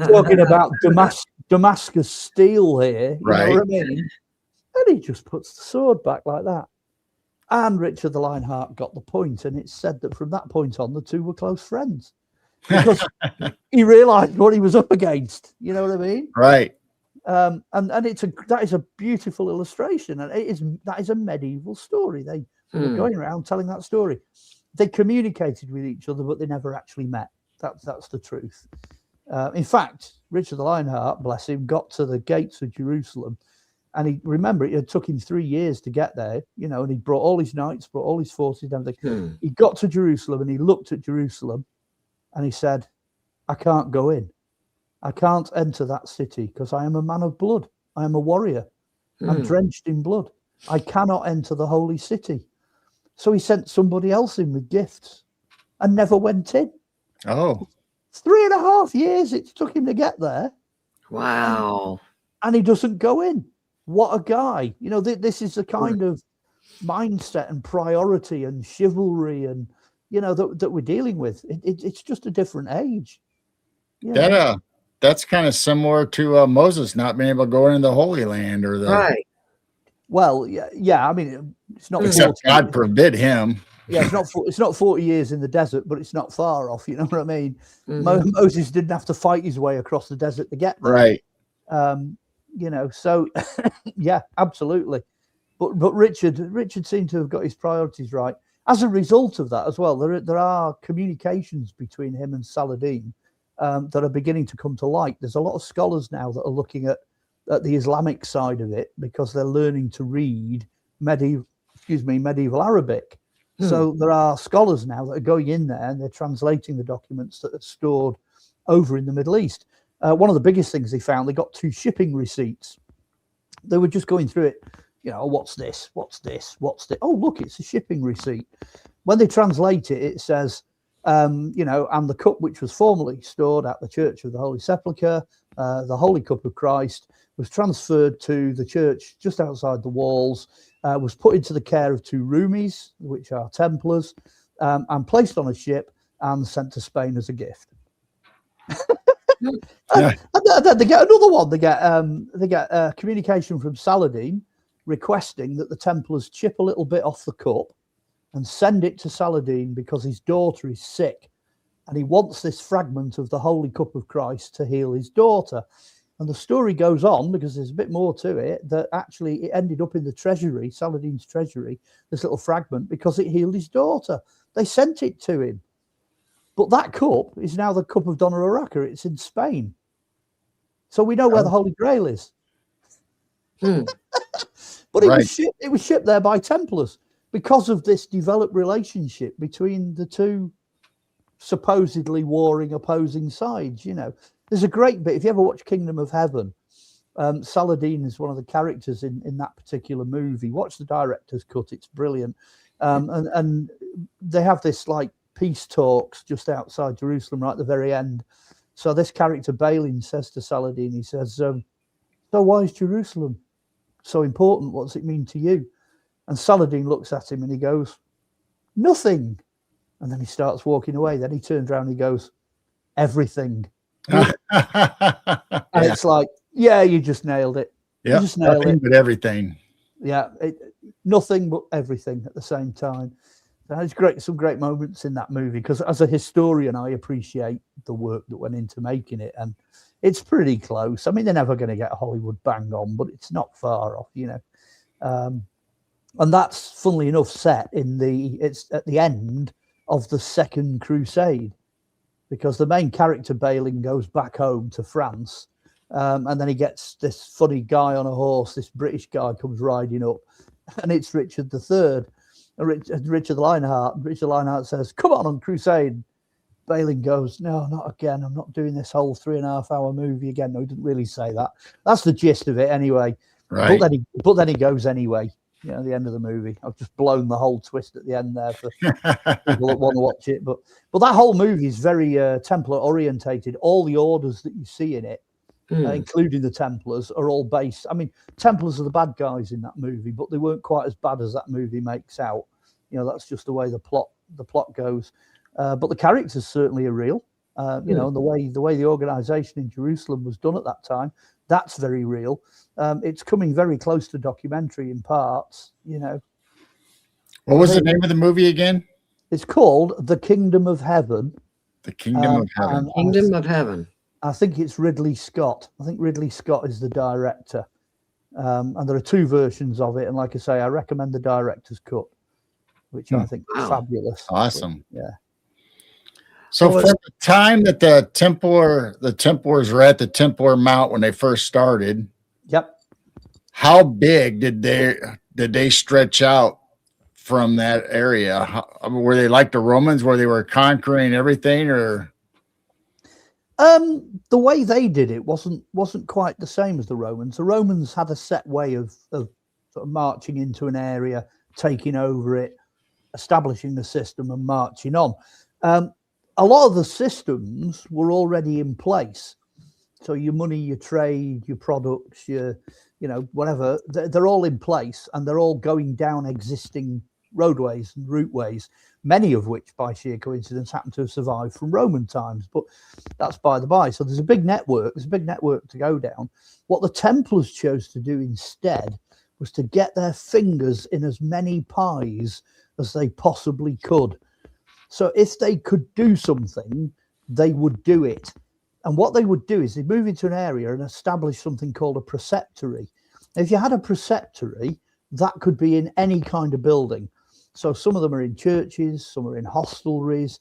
talking about Damascus steel here, you know what I mean? And he just puts the sword back like that. And Richard the Lionheart got the point, and it's said that from that point on, the two were close friends because he realised what he was up against. You know what I mean? Right. And that is a beautiful illustration, and that is a medieval story. They were going around telling that story. they communicated with each other, but they never actually met. That's the truth. In fact, Richard the Lionheart, bless him, got to the gates of Jerusalem, and it took him 3 years to get there, and he brought all his knights, brought all his forces and everything. He got to Jerusalem and he looked at Jerusalem and he said, I can't go in. I can't enter that city because I am a man of blood. I am a warrior. I'm drenched in blood. I cannot enter the holy city. So he sent somebody else in with gifts and never went in. Oh. 3.5 years it took him to get there. Wow. And he doesn't go in. What a guy. This is the kind of mindset and priority and chivalry and, that we're dealing with. It's just a different age. That's kind of similar to Moses not being able to go into the Holy Land or the right. Well, yeah. I mean, it's not. Except God forbid him. Yeah, it's not 40 years in the desert, but it's not far off. You know what I mean? Moses didn't have to fight his way across the desert to get there. Right. So yeah, absolutely. But Richard seemed to have got his priorities right. As a result of that as well, there are communications between him and Saladin that are beginning to come to light. There's a lot of scholars now that are looking at the Islamic side of it because they're learning to read medieval Arabic. So there are scholars now that are going in there and they're translating the documents that are stored over in the Middle East. One of the biggest things they found, they got 2 shipping receipts. They were just going through it. What's this? What's this? What's this? Oh, look, it's a shipping receipt. When they translate it, it says, and the cup which was formerly stored at the Church of the Holy Sepulchre, the Holy Cup of Christ, was transferred to the church just outside the walls, was put into the care of 2 Roomies, which are Templars, and placed on a ship and sent to Spain as a gift. And then they get another one. They get communication from Saladin requesting that the Templars chip a little bit off the cup and send it to Saladin because his daughter is sick and he wants this fragment of the Holy Cup of Christ to heal his daughter. And the story goes on, because there's a bit more to it, that actually it ended up in the treasury, Saladin's treasury, this little fragment, because it healed his daughter. They sent it to him. But that cup is now the Cup of Donna Urraca. It's in Spain. So we know where the Holy Grail is. But it was shipped there by Templars because of this developed relationship between the 2 supposedly warring, opposing sides. There's a great bit. If you ever watch Kingdom of Heaven, Saladin is one of the characters in that particular movie. Watch the director's cut. It's brilliant. And they have this peace talks just outside Jerusalem right at the very end. So this character Balin says to Saladin, he says, so why is Jerusalem so important? What does it mean to you? And Saladin looks at him and he goes, nothing. And then he starts walking away. Then he turns around and he goes, everything. And it's like, yeah, you just nailed it. Yeah, you just nailed nothing it. but everything. Yeah, nothing but everything at the same time. It's great, some great moments in that movie, because as a historian, I appreciate the work that went into making it, and it's pretty close. I mean, they're never going to get Hollywood bang on, but it's not far off, and that's, funnily enough, set it's at the end of the Second Crusade, because the main character Balin goes back home to France, and then he gets this funny guy on a horse. This British guy comes riding up, and it's Richard III. Richard the Lionheart. Richard Lionheart says, "Come on crusade." Balin goes, "No, not again. I'm not doing this whole 3.5-hour movie again." No, he didn't really say that. That's the gist of it anyway. Right. But then he goes anyway. At the end of the movie. I've just blown the whole twist at the end there for people that want to watch it. But that whole movie is very Templar orientated. All the orders that you see in it, including the Templars, are all based. I mean, Templars are the bad guys in that movie, but they weren't quite as bad as that movie makes out. That's just the way the plot goes. But the characters certainly are real. And the way the organization in Jerusalem was done at that time, that's very real. It's coming very close to documentary in parts. What was the name of the movie again? It's called The Kingdom of Heaven. The Kingdom of Heaven. Kingdom of Heaven. I think it's Ridley Scott. I think Ridley Scott is the director. And there are 2 versions of it. And like I say, I recommend the director's cut. which I think is fabulous. Awesome. But, yeah. So from the time that the Templars were at the Templar Mount when they first started, yep. How big did they stretch out from that area? Were they like the Romans, where they were conquering everything, or? The way they did it wasn't quite the same as the Romans. The Romans had a set way of sort of marching into an area, taking over it, establishing the system, and marching on. A lot of the systems were already in place. So your money, your trade, your products, your, whatever, they're all in place, and they're all going down existing roadways and routeways, many of which by sheer coincidence happen to have survived from Roman times, but that's by the by. So there's a big network to go down. What the Templars chose to do instead was to get their fingers in as many pies as they possibly could. So if they could do something, they would do it. And what they would do is they'd move into an area and establish something called a preceptory. Now, if you had a preceptory, that could be in any kind of building. So some of them are in churches, some are in hostelries,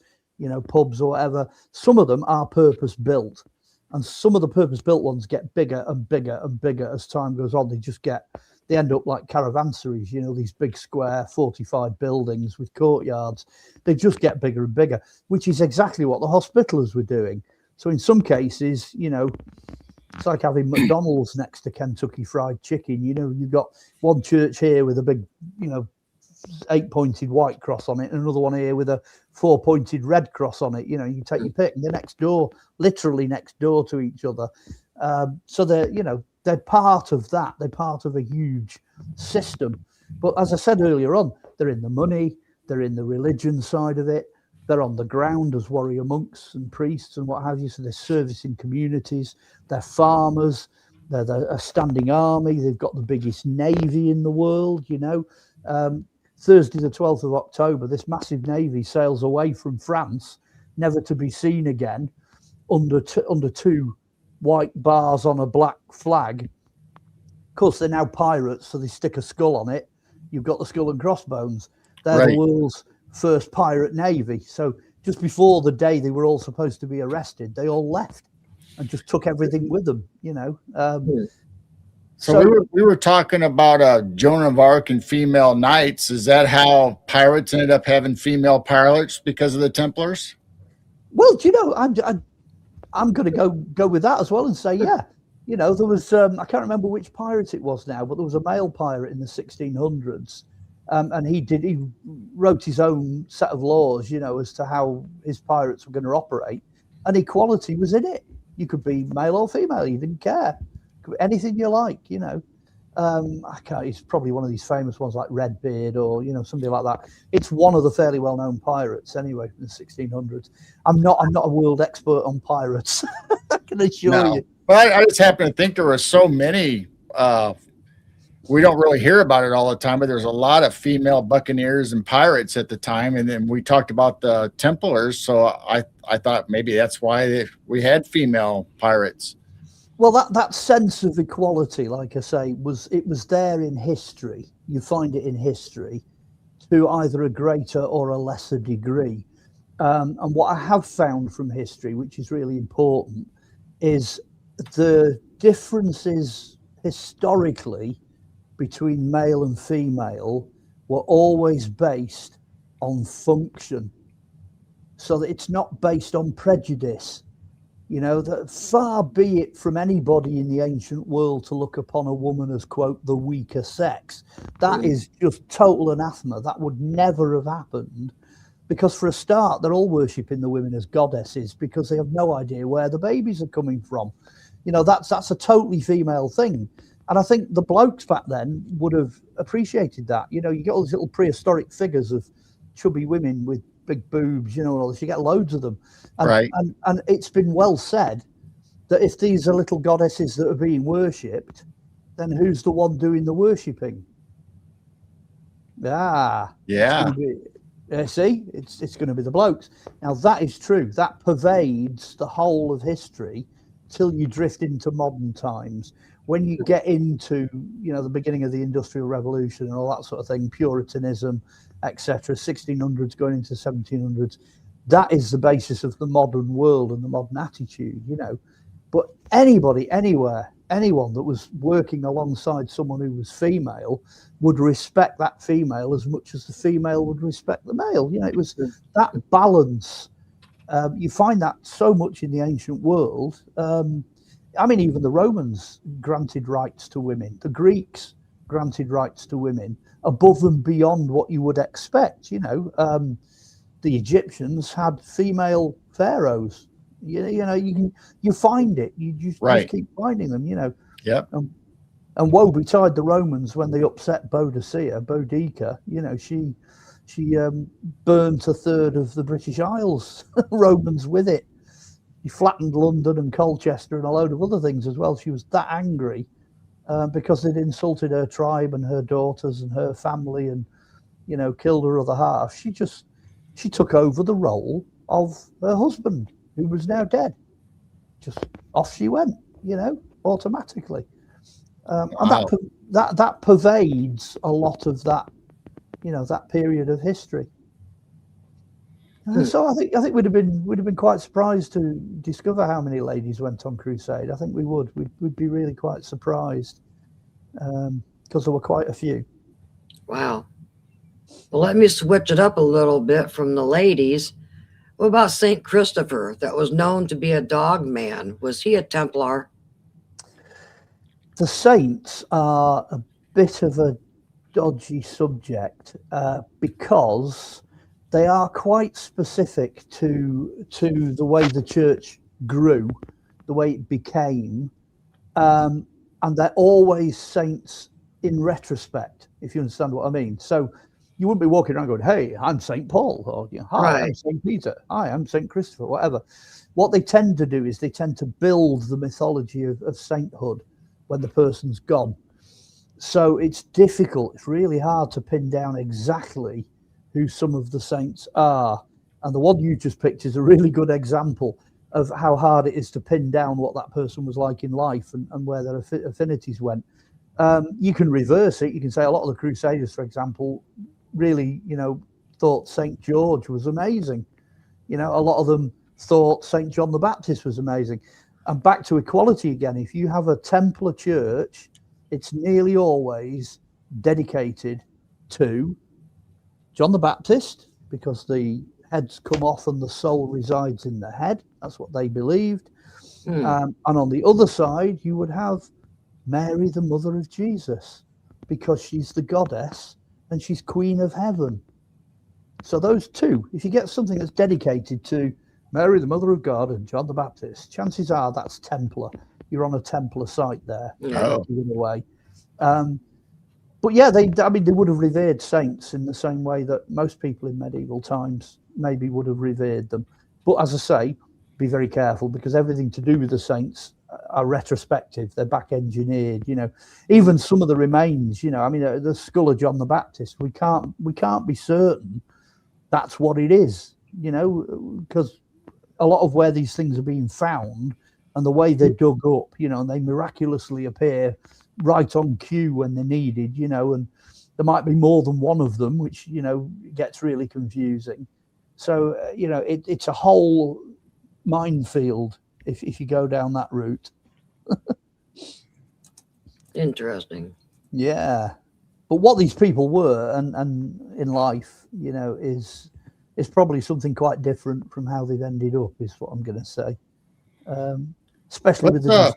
pubs or whatever. Some of them are purpose built, and some of the purpose built ones get bigger and bigger and bigger as time goes on. They end up like caravanseries, these big square fortified buildings with courtyards. They just get bigger and bigger, which is exactly what the Hospitallers were doing. So in some cases, it's like having McDonald's next to Kentucky Fried Chicken. You've got one church here with a big, 8-pointed white cross on it, and another one here with a 4-pointed red cross on it. You take your pick, and they're next door, literally next door to each other. So they're part of that. They're part of a huge system. But as I said earlier on, they're in the money, they're in the religion side of it. They're on the ground as warrior monks and priests and what have you. So they're servicing communities. They're farmers. They're a standing army. They've got the biggest navy in the world. Thursday, the 12th of October, this massive navy sails away from France, never to be seen again, under two white bars on a black flag. Of course, they're now pirates, so they stick a skull on it. You've got the skull and crossbones. They're the world's first pirate navy. So just before the day they were all supposed to be arrested, they all left and just took everything with them. So we were talking about Joan of Arc and female knights. Is that how pirates ended up having female pilots because of the Templars? Well, I'm going to go with that as well and say, yeah. There was I can't remember which pirate it was now, but there was a male pirate in the 1600s. And he wrote his own set of laws, as to how his pirates were going to operate, and equality was in it. You could be male or female, you didn't care. Could be anything you like, It's probably one of these famous ones like Redbeard or somebody like that. It's one of the fairly well-known pirates anyway from the 1600s. I'm not a world expert on pirates. I can assure you. But I just happen to think there were so many. We don't really hear about it all the time, but there's a lot of female buccaneers and pirates at the time. And then we talked about the Templars, so I thought maybe that's why we had female pirates. Well, that sense of equality, like I say, was there in history. You find it in history to either a greater or a lesser degree. And what I have found from history, which is really important, is the differences historically between male and female were always based on function. So that it's not based on prejudice. That far be it from anybody in the ancient world to look upon a woman as, quote, the weaker sex. That is just total anathema. That would never have happened, because for a start, they're all worshipping the women as goddesses because they have no idea where the babies are coming from. That's a totally female thing. And I think the blokes back then would have appreciated that. You get all these little prehistoric figures of chubby women with big boobs, and all this. You get loads of them. And it's been well said that if these are little goddesses that are being worshipped, then who's the one doing the worshipping? Yeah. See, it's going to be the blokes. Now, that is true. That pervades the whole of history till you drift into modern times. When you get into, the beginning of the Industrial Revolution and all that sort of thing, Puritanism, etc., 1600s going into 1700s, that is the basis of the modern world and the modern attitude, But anybody, anywhere, anyone that was working alongside someone who was female would respect that female as much as the female would respect the male. It was that balance. You find that so much in the ancient world. Even the Romans granted rights to women. The Greeks granted rights to women above and beyond what you would expect. The Egyptians had female pharaohs. You find it. You just keep finding them. Yep. And woe betide the Romans when they upset Boudicca. She burnt a third of the British Isles. Romans with it. She flattened London and Colchester and a load of other things as well. She was that angry because they'd insulted her tribe and her daughters and her family and, killed her other half. She took over the role of her husband, who was now dead. Just off she went, automatically. And that pervades a lot of that, that period of history. So I think we'd have been quite surprised to discover how many ladies went on crusade. I think we would. We'd be really quite surprised because there were quite a few. Wow. Well, let me switch it up a little bit from the ladies. What about Saint Christopher, that was known to be a dog man? Was he a Templar? The saints are a bit of a dodgy subject because they are quite specific to the way the church grew, the way it became, and they're always saints in retrospect, if you understand what I mean. So you wouldn't be walking around going, "Hey, I'm Saint Paul," or "Hi, I'm Saint Peter," "Hi, I'm Saint Christopher," whatever. What they tend to do is they tend to build the mythology of sainthood when the person's gone. So it's difficult. It's really hard to pin down exactly who some of the saints are. And the one you just picked is a really good example of how hard it is to pin down what that person was like in life and where their affinities went. You can reverse it. You can say a lot of the Crusaders, for example, really, thought St. George was amazing. A lot of them thought St. John the Baptist was amazing. And back to equality again, if you have a Templar church, it's nearly always dedicated to John the Baptist, because the heads come off and the soul resides in the head. That's what they believed. And on the other side, you would have Mary, the mother of Jesus, because she's the goddess and she's queen of heaven. So those two, if you get something that's dedicated to Mary, the mother of God, and John the Baptist, chances are that's Templar. You're on a Templar site there, in a way. But yeah, they would have revered saints in the same way that most people in medieval times maybe would have revered them. But as I say, be very careful, because everything to do with the saints are retrospective. They're back engineered. Even some of the remains. The skull of John the Baptist. We can't be certain that's what it is. Because a lot of where these things are being found and the way they're dug up, and they miraculously appear right on cue when they're needed, and there might be more than one of them, which, gets really confusing. So, it's a whole minefield if you go down that route. Interesting. Yeah. But what these people were and in life, is probably something quite different from how they've ended up, is what I'm going to say. Especially with the...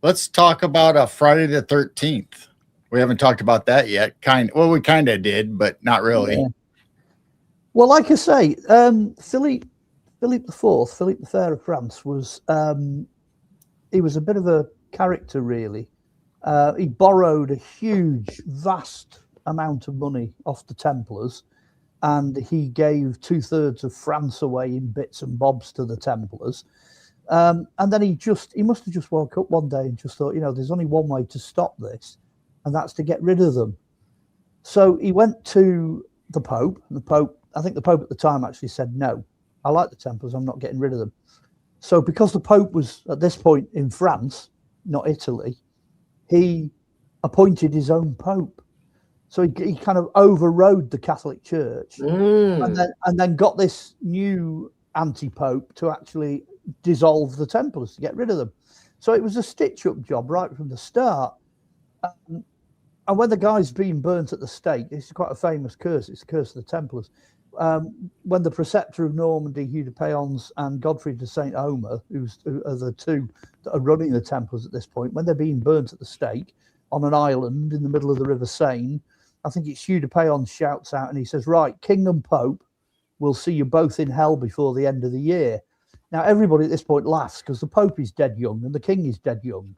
Let's talk about Friday the 13th. We haven't talked about that yet. We kind of did, but not really. Yeah. Well, like I say, Philippe IV, Philippe the Fair of France, he was a bit of a character, really. He borrowed a huge, vast amount of money off the Templars, and he gave 2/3 of France away in bits and bobs to the Templars. And then he must have just woke up one day and just thought, there's only one way to stop this, and that's to get rid of them. So he went to the Pope, and I think the Pope at the time actually said, "No, I like the Templars, I'm not getting rid of them." So because the Pope was at this point in France, not Italy, he appointed his own Pope. So he kind of overrode the Catholic Church, and then got this new anti-Pope to actually dissolve the Templars, to get rid of them. So it was a stitch-up job right from the start. And when the guy's being burnt at the stake, this is quite a famous curse. It's the curse of the Templars. When the preceptor of Normandy, Hugh de Payens, and Godfrey de Saint Omer, who are the two that are running the Templars at this point, when they're being burnt at the stake on an island in the middle of the River Seine, I think it's Hugh de Payens shouts out and he says, right, King and Pope, we'll see you both in hell before the end of the year. Now, everybody at this point laughs because the Pope is dead young and the King is dead young.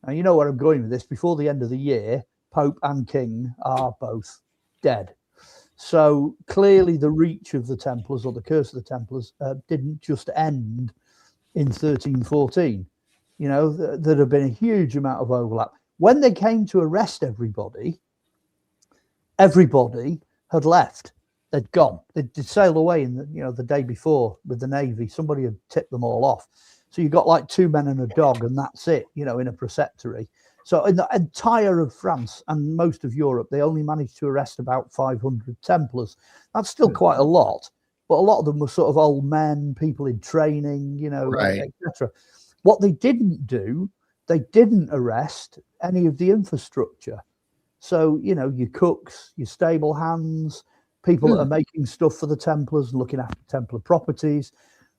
Now, you know where I'm going with this. Before the end of the year, Pope and King are both dead. So clearly the reach of the Templars, or the curse of the Templars, didn't just end in 1314. You know, there'd have been a huge amount of overlap. When they came to arrest everybody had left. They'd gone. They'd sailed away in the day before with the Navy. Somebody had tipped them all off. So you got like 2 men and a dog, and that's it, in a preceptory. So in the entire of France and most of Europe, they only managed to arrest about 500 Templars. That's still quite a lot, but a lot of them were sort of old men, people in training, right, etc. What they didn't do, they didn't arrest any of the infrastructure. So, your cooks, your stable hands, people that are making stuff for the Templars and looking after Templar properties.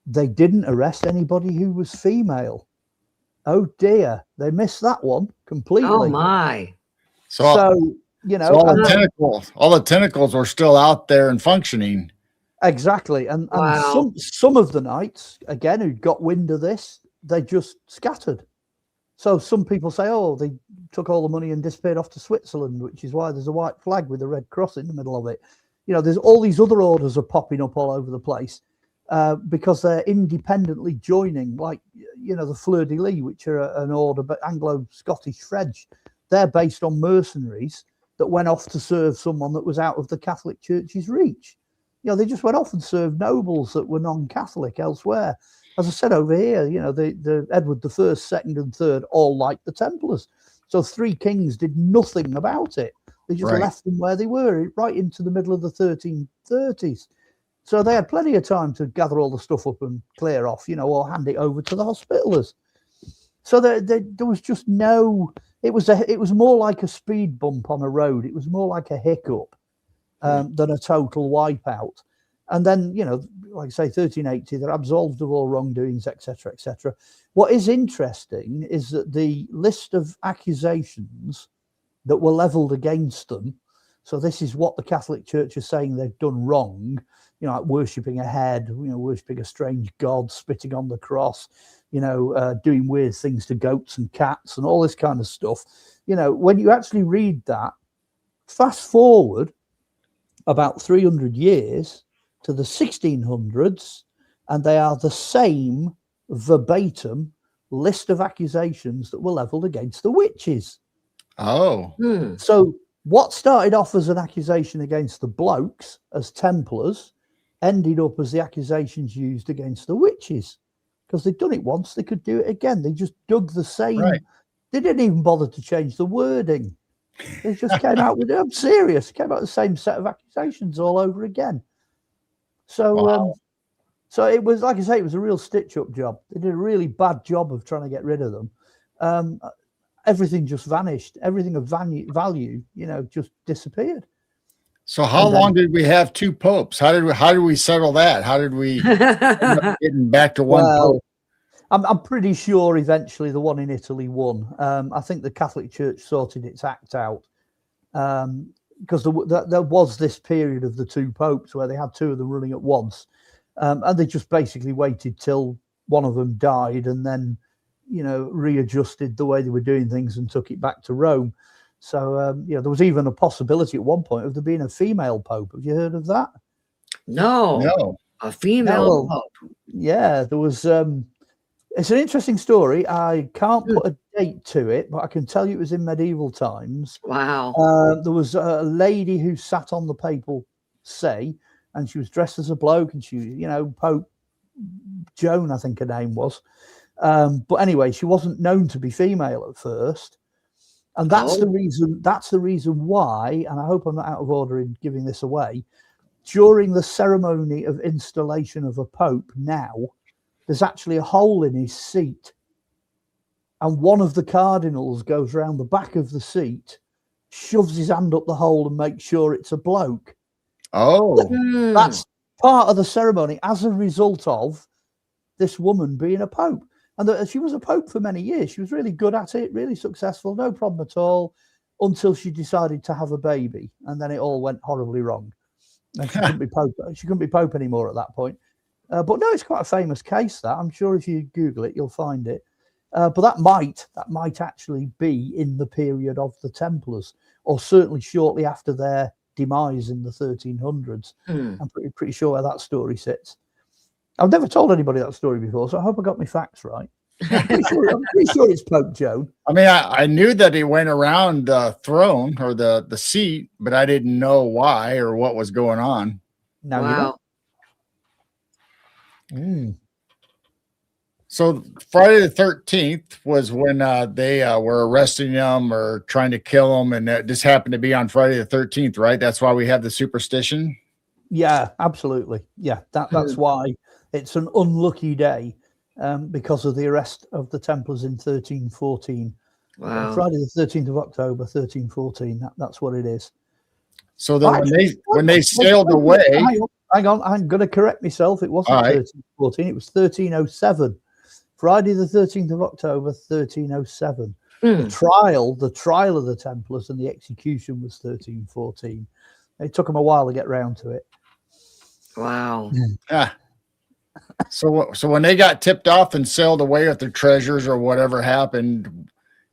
They didn't arrest anybody who was female. Oh dear, they missed that one completely. Oh my! So all the tentacles are still out there and functioning. Exactly, and Wow. some of the knights again who got wind of this, they just scattered. So some people say, oh, they took all the money and disappeared off to Switzerland, which is why there's a white flag with a red cross in the middle of it. There's all these other orders are popping up all over the place. Because they're independently joining, like, the Fleur-de-Lis, which are an order, but Anglo-Scottish French. They're based on mercenaries that went off to serve someone that was out of the Catholic Church's reach. They just went off and served nobles that were non-Catholic elsewhere. As I said over here, the Edward I, II, and III all liked the Templars. So 3 kings did nothing about it. They just left them where they were, right into the middle of the 1330s. So they had plenty of time to gather all the stuff up and clear off, or hand it over to the Hospitallers. So there was just no. It was more like a speed bump on a road. It was more like a hiccup than a total wipeout. And then, like I say, 1380, they're absolved of all wrongdoings, etc., etc. What is interesting is that the list of accusations that were levelled against them. So this is what the Catholic Church is saying they've done wrong. Like worshipping a head, worshipping a strange god, spitting on the cross, doing weird things to goats and cats and all this kind of stuff. When you actually read that, fast forward about 300 years to the 1600s, and they are the same verbatim list of accusations that were leveled against the witches. Oh. So what started off as an accusation against the blokes as Templars ended up as the accusations used against the witches, because they'd done it once, they could do it again. They just dug the same. Right. They didn't even bother to change the wording. They just came out with it. I'm serious. Came out the same set of accusations all over again. So, wow. So it was, like I say, it was a real stitch-up job. They did a really bad job of trying to get rid of them. Everything just vanished. Everything of value, just disappeared. So how long did we have 2 popes? How did we settle that? How did we getting back to one pope? I'm pretty sure eventually the one in Italy won. I think the Catholic Church sorted its act out, because there was this period of the 2 popes where they had 2 of them running at once, and they just basically waited till one of them died and then, readjusted the way they were doing things and took it back to Rome. So, there was even a possibility at one point of there being a female pope. Have you heard of that? No. A female pope. Yeah, there was. It's an interesting story. I can't put a date to it, but I can tell you it was in medieval times. Wow. There was a lady who sat on the papal see, and she was dressed as a bloke, and she, Pope Joan, I think her name was. But anyway, she wasn't known to be female at first. And that's the reason. That's the reason why. And I hope I'm not out of order in giving this away. During the ceremony of installation of a pope, now there's actually a hole in his seat, and one of the cardinals goes round the back of the seat, shoves his hand up the hole, and makes sure it's a bloke. Oh, That's part of the ceremony as a result of this woman being a pope. And she was a pope for many years. She was really good at it, really successful, no problem at all, until she decided to have a baby. And then it all went horribly wrong. And she couldn't be pope. She couldn't be pope anymore at that point. But no, it's quite a famous case, that. I'm sure if you Google it, you'll find it. But that might actually be in the period of the Templars, or certainly shortly after their demise in the 1300s. I'm pretty sure where that story sits. I've never told anybody that story before, so I hope I got my facts right. I'm pretty sure it's Pope Joan. I mean, I knew that he went around the throne or the seat, but I didn't know why or what was going on. Now Wow. you know. So Friday the 13th was when they were arresting him or trying to kill him, and that just happened to be on Friday the 13th, right? That's why we have the superstition. Yeah, absolutely. Yeah, that's why it's an unlucky day, because of the arrest of the Templars in 1314. Wow. Friday the 13th of October, 1314. That's what it is. So then when they sailed away, hang on, I'm going to correct myself. It wasn't 1314. It was 1307. Friday the 13th of October, 1307. The trial of the Templars and the execution was 1314. It took them a while to get round to it. Wow. Yeah. So when they got tipped off and sailed away with their treasures or whatever happened,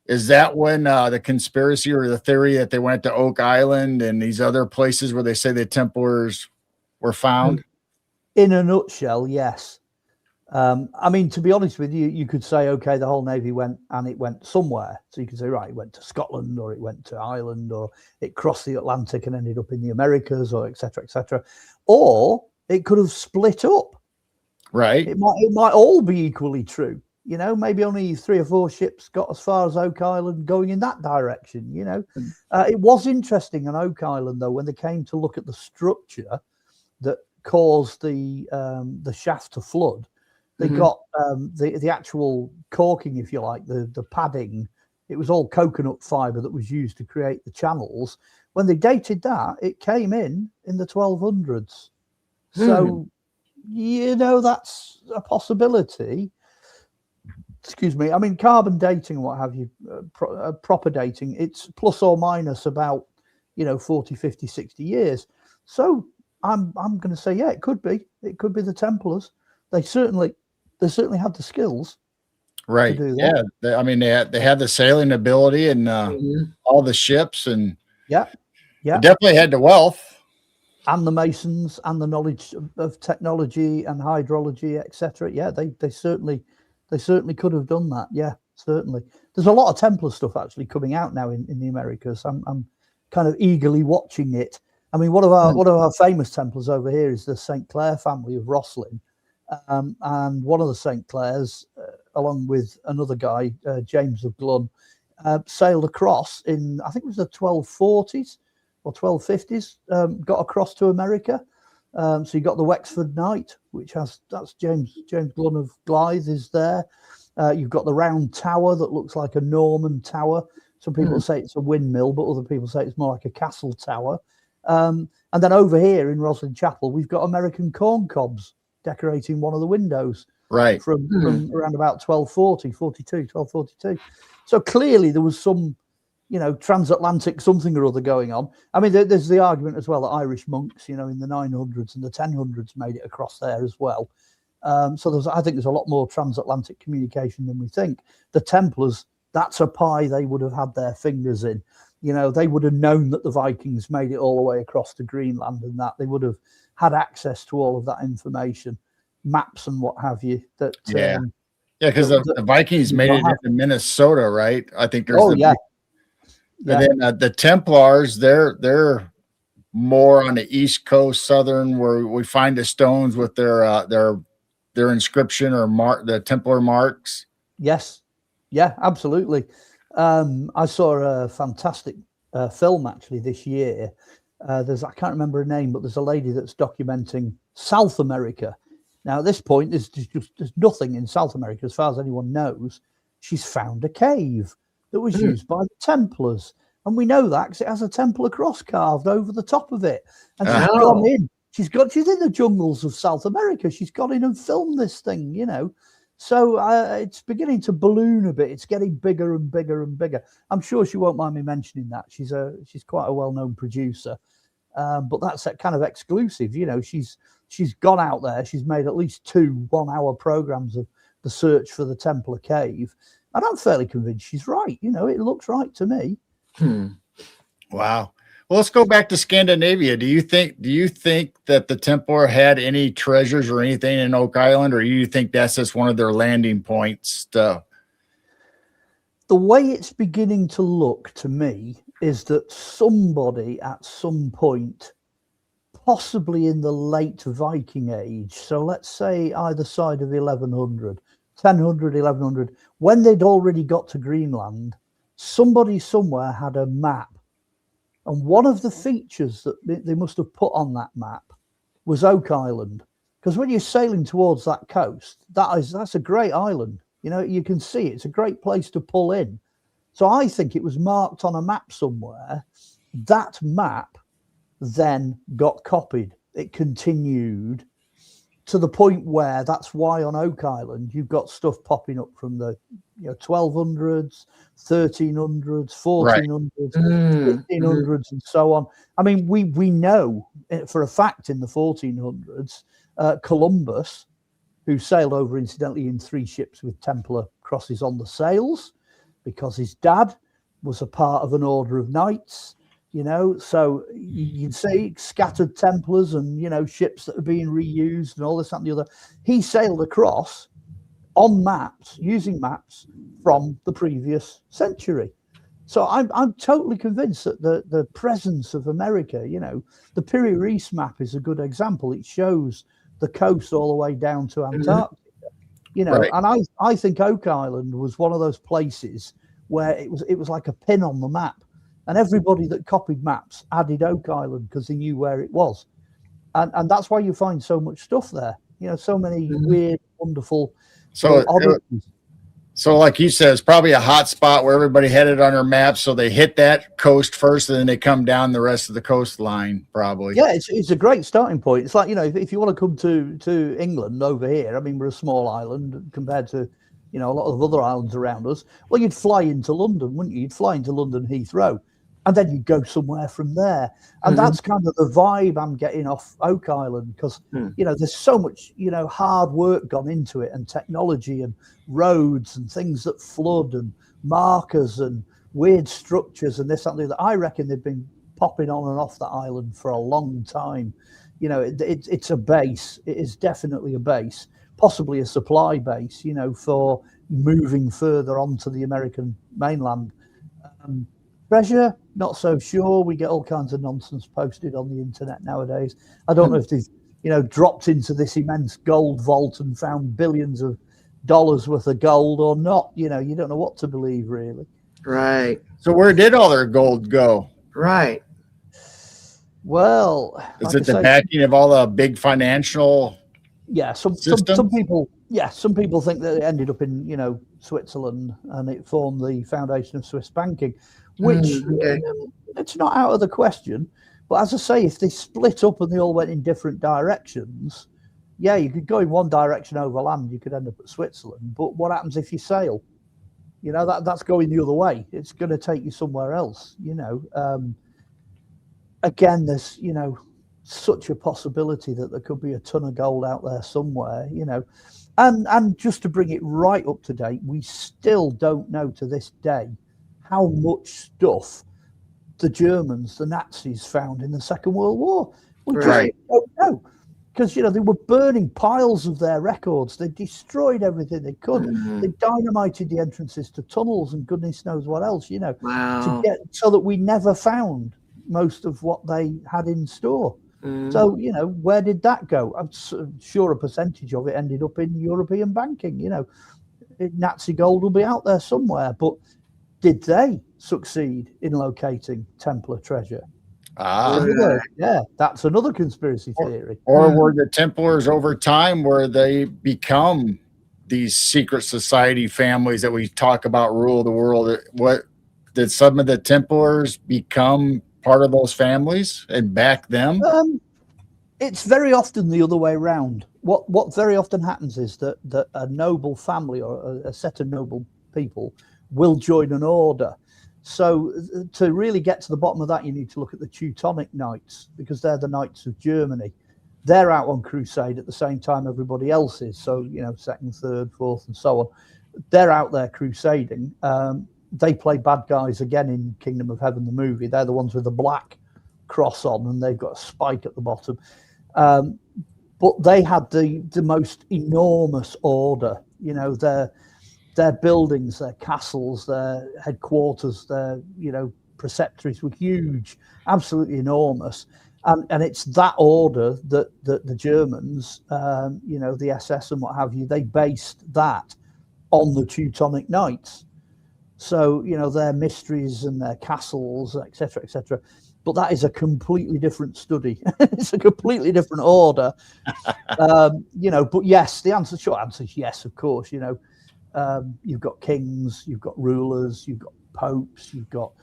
is that when the conspiracy or the theory that they went to Oak Island and these other places where they say the Templars were found? In a nutshell, yes. I mean, to be honest with you, you could say, okay, the whole Navy went somewhere. So you could say, right, it went to Scotland, or it went to Ireland, or it crossed the Atlantic and ended up in the Americas, or et cetera, et cetera. Or it could have split up. Right. It might all be equally true. You know, maybe only 3 or 4 ships got as far as Oak Island going in that direction, you know. It was interesting on Oak Island, though, when they came to look at the structure that caused the shaft to flood. They got the actual caulking, if you like, the padding. It was all coconut fibre that was used to create the channels. When they dated that, it came in the 1200s. So, you know, that's a possibility. Excuse me. I mean, carbon dating, what have you, proper dating, it's plus or minus about, 40, 50, 60 years. So I'm going to say, yeah, it could be. It could be the Templars. They certainly had the skills. Right. To do that. Yeah. They had the sailing ability and all the ships, and yeah, they definitely had the wealth. And the masons and the knowledge of technology and hydrology, etc. Yeah, they certainly could have done that. Yeah, certainly. There's a lot of Templar stuff actually coming out now in the Americas. I'm kind of eagerly watching it. I mean, one of our famous Templars over here is the St. Clair family of Rosslyn, and one of the St. Clairs, along with another guy, James of Glun, sailed across in, I think it was the 1240s. Or 1250s, got across to America. So you got the Wexford Knight, that's James Glun of Glythe is there. You've got the round tower that looks like a Norman tower. Some people say it's a windmill, but other people say it's more like a castle tower. And then over here in Roslyn Chapel, we've got American corn cobs decorating one of the windows. Right. From around about 1242. So clearly there was some, transatlantic something or other going on. I mean, there's the argument as well that Irish monks, in the 900s and the 1000s made it across there as well. So I think there's a lot more transatlantic communication than we think. The Templars, that's a pie they would have had their fingers in. They would have known that the Vikings made it all the way across to Greenland, and that they would have had access to all of that information, maps and what have you. Because the Vikings made it into Minnesota, right? I think there's And then the Templars, they're more on the East Coast, southern, where we find the stones with their their inscription or the Templar marks? Yes. Yeah, absolutely. I saw a fantastic film actually this year. I can't remember her name, but there's a lady that's documenting South America. Now, at this point, there's nothing in South America as far as anyone knows. She's found a cave that was used by the Templars. And we know that because it has a Templar cross carved over the top of it. And she's gone in. She's in the jungles of South America. She's gone in and filmed this thing, you know. So it's beginning to balloon a bit. It's getting bigger and bigger and bigger. I'm sure she won't mind me mentioning that. She's quite a well-known producer, but that's a kind of exclusive. You know, she's gone out there. She's made at least 2 1-hour programs of the search for the Templar cave, and I'm fairly convinced she's right. You know, it looks right to me. Wow. Well, let's go back to Scandinavia. Do you think that the Templar had any treasures or anything in Oak Island, or do you think that's just one of their landing points? The way it's beginning to look to me is that somebody at some point, possibly in the late Viking age, so let's say either side of 1100, 1000, 1100, when they'd already got to Greenland, somebody somewhere had a map. And one of the features that they must have put on that map was Oak Island. Because when you're sailing towards that coast, that's a great island. You know, you can see it's a great place to pull in. So I think it was marked on a map somewhere. That map then got copied. It continued to the point where that's why on Oak Island you've got stuff popping up from the 1200s, 1300s, 1400s, 1500s, and so on. I mean, we know for a fact in the 1400s, Columbus, who sailed over incidentally in 3 ships with Templar crosses on the sails, because his dad was a part of an order of knights. You know, so you'd see scattered Templars and, you know, ships that are being reused and all this, that, and the other. He sailed across on maps, using maps from the previous century. So I'm totally convinced that the presence of America, you know, the Piri Reis map is a good example. It shows the coast all the way down to Antarctica, you know, right. And I think Oak Island was one of those places where it was like a pin on the map. And everybody that copied maps added Oak Island because they knew where it was. And that's why you find so much stuff there. You know, so many weird, wonderful oddities. So like you said, it's probably a hot spot where everybody had it on their map. So they hit that coast first, and then they come down the rest of the coastline, probably. Yeah, it's a great starting point. It's like, you know, if you want to come to England over here, I mean, we're a small island compared to, you know, a lot of other islands around us. Well, you'd fly into London, wouldn't you? You'd fly into London Heathrow. And then you go somewhere from there. And that's kind of the vibe I'm getting off Oak Island, because, you know, there's so much, you know, hard work gone into it, and technology and roads and things that flood and markers and weird structures and this, that, and the other. I reckon they've been popping on and off that island for a long time. You know, it's a base. It is definitely a base, possibly a supply base, you know, for moving further onto the American mainland. Treasure, not so sure. We get all kinds of nonsense posted on the internet nowadays. I don't know if they've, you know, dropped into this immense gold vault and found billions of dollars worth of gold or not. You know, you don't know what to believe, really. Right. So where did all their gold go? Right. Well, is it the backing of all the big financial? Yeah, some people. Yeah, some people think that it ended up in, you know, Switzerland, and it formed the foundation of Swiss banking, which it's not out of the question. But as I say, if they split up and they all went in different directions, yeah, you could go in one direction over land, you could end up at Switzerland. But what happens if you sail? You know, that's going the other way. It's going to take you somewhere else, you know. Again, there's, you know, such a possibility that there could be a ton of gold out there somewhere, you know. And just to bring it right up to date, we still don't know to this day how much stuff the Germans, the Nazis, found in the Second World War. We just don't know. Because, you know, they were burning piles of their records. They destroyed everything they could. They dynamited the entrances to tunnels and goodness knows what else, you know, to get so that we never found most of what they had in store. So, where did that go? I'm sure a percentage of it ended up in European banking. Nazi gold will be out there somewhere, but did they succeed in locating Templar treasure? That's another conspiracy theory. Or were the Templars over time where they become these secret society families that we talk about rule the world? What did some of the Templars become part of those families and back them? It's very often the other way around. What very often happens is that a noble family or a set of noble people will join an order. So to really get to the bottom of that, you need to look at the Teutonic Knights, because they're the Knights of Germany. They're out on crusade at the same time everybody else is. So, second, third, fourth, and so on. They're out there crusading. They play bad guys again in Kingdom of Heaven, the movie. They're the ones with the black cross on, and they've got a spike at the bottom. But they had the most enormous order. Their buildings, their castles, their headquarters, their preceptories were huge, absolutely enormous. And it's that order that the Germans, the SS and what have you, they based that on the Teutonic Knights. So, their mysteries and their castles, etc., etc. But that is a completely different study. It's a completely different order. But yes, the short answer is yes, of course. You've got kings, you've got rulers, you've got popes, you've got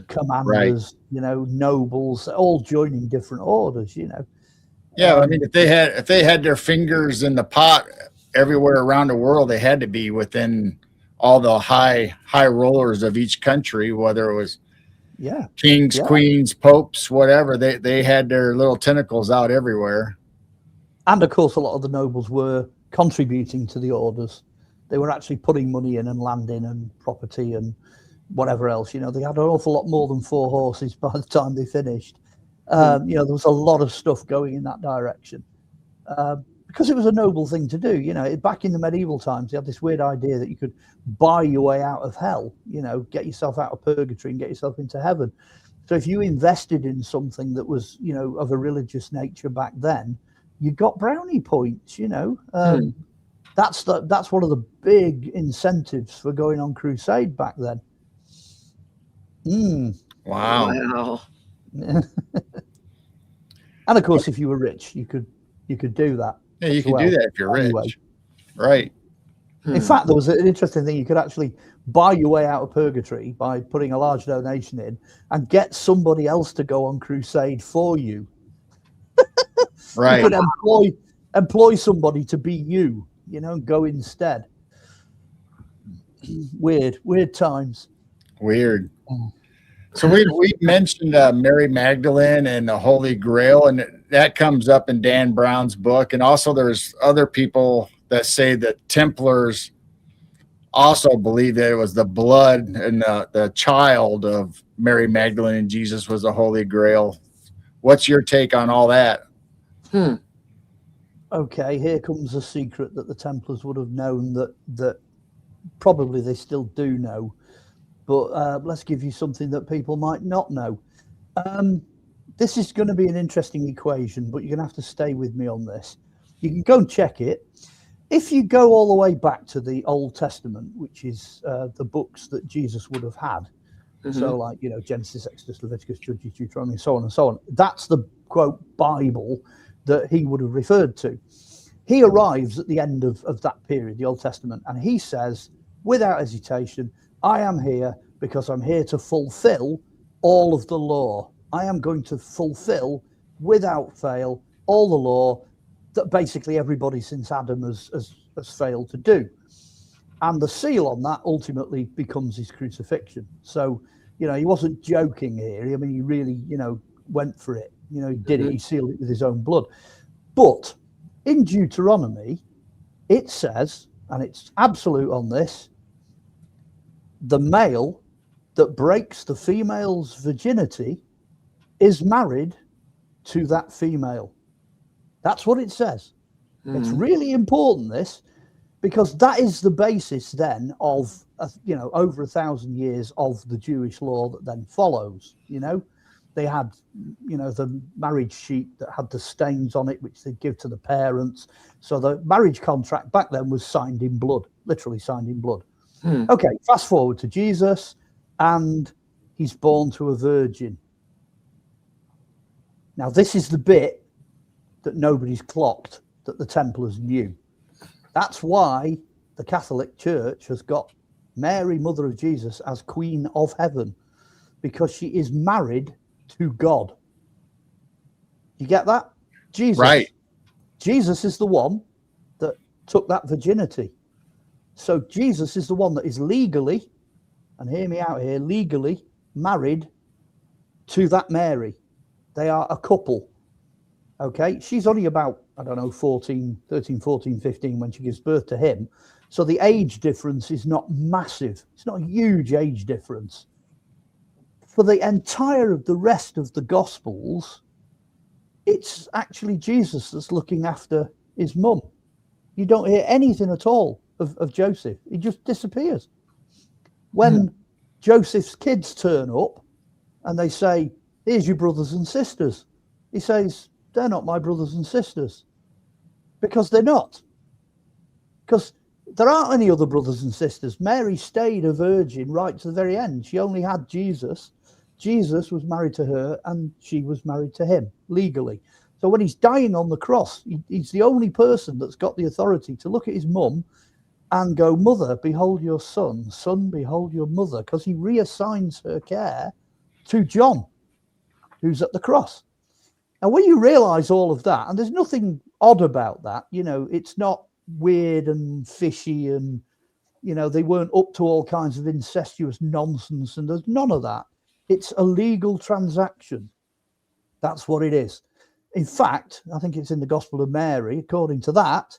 commanders, nobles, all joining different orders. Yeah, I mean, if they had their fingers in the pot everywhere around the world, they had to be within all the high rollers of each country, whether it was kings, queens, popes, whatever. They had their little tentacles out everywhere. And of course, a lot of the nobles were contributing to the orders. They were actually putting money in and land in and property and whatever else. They had an awful lot more than 4 horses by the time they finished. There was a lot of stuff going in that direction because it was a noble thing to do. Back in the medieval times, they had this weird idea that you could buy your way out of hell, get yourself out of purgatory and get yourself into heaven. So if you invested in something that was, of a religious nature back then, you got brownie points, That's one of the big incentives for going on crusade back then. Wow. And of course, if you were rich, you could do that. Yeah, you can do that if you're rich. Right. In fact, there was an interesting thing. You could actually buy your way out of purgatory by putting a large donation in and get somebody else to go on crusade for you. Right. You could employ somebody to be you, and go instead. Weird times. Weird. So we mentioned Mary Magdalene and the Holy Grail, and that comes up in Dan Brown's book. And also there's other people that say that Templars also believe that it was the blood and the child of Mary Magdalene and Jesus was the Holy Grail. What's your take on all that? Okay, here comes a secret that the Templars would have known that probably they still do know. But let's give you something that people might not know. This is going to be an interesting equation, but you're going to have to stay with me on this. You can go and check it. If you go all the way back to the Old Testament, which is the books that Jesus would have had, so like, Genesis, Exodus, Leviticus, Judges, Deuteronomy, so on and so on, that's the, quote, Bible that he would have referred to. He arrives at the end of that period, the Old Testament, and he says, without hesitation, I am here because I'm here to fulfill all of the law. I am going to fulfill, without fail, all the law that basically everybody since Adam has failed to do. And the seal on that ultimately becomes his crucifixion. So, he wasn't joking here. I mean, he really, went for it. He did it. He sealed it with his own blood. But in Deuteronomy, it says, and it's absolute on this, the male that breaks the female's virginity is married to that female. That's what it says. It's really important, this, because that is the basis then of, over 1,000 years of the Jewish law that then follows, They had, the marriage sheet that had the stains on it, which they'd give to the parents. So the marriage contract back then was signed in blood, literally signed in blood. Okay, fast forward to Jesus, and he's born to a virgin. Now, this is the bit that nobody's clocked, that the Templars knew. That's why the Catholic Church has got Mary, Mother of Jesus, as Queen of Heaven, because she is married to God. You get that? Jesus. Right. Jesus is the one that took that virginity. So Jesus is the one that is legally, and hear me out here, legally married to that Mary. They are a couple. Okay. She's only about, 13, 14, 15 when she gives birth to him. So the age difference is not massive. It's not a huge age difference. For the entire of the rest of the Gospels, it's actually Jesus that's looking after his mum. You don't hear anything at all of Joseph. He just disappears. When Joseph's kids turn up and they say, here's your brothers and sisters, he says, they're not my brothers and sisters. Because they're not. Because there aren't any other brothers and sisters. Mary stayed a virgin right to the very end. She only had Jesus. Jesus was married to her and she was married to him legally. So when he's dying on the cross, he's the only person that's got the authority to look at his mum and go, mother, behold your son. Son, behold your mother. Because he reassigns her care to John, who's at the cross. And when you realize all of that, and there's nothing odd about that, it's not weird and fishy and, they weren't up to all kinds of incestuous nonsense, and there's none of that. It's a legal transaction. That's what it is. In fact, I think it's in the Gospel of Mary, according to that,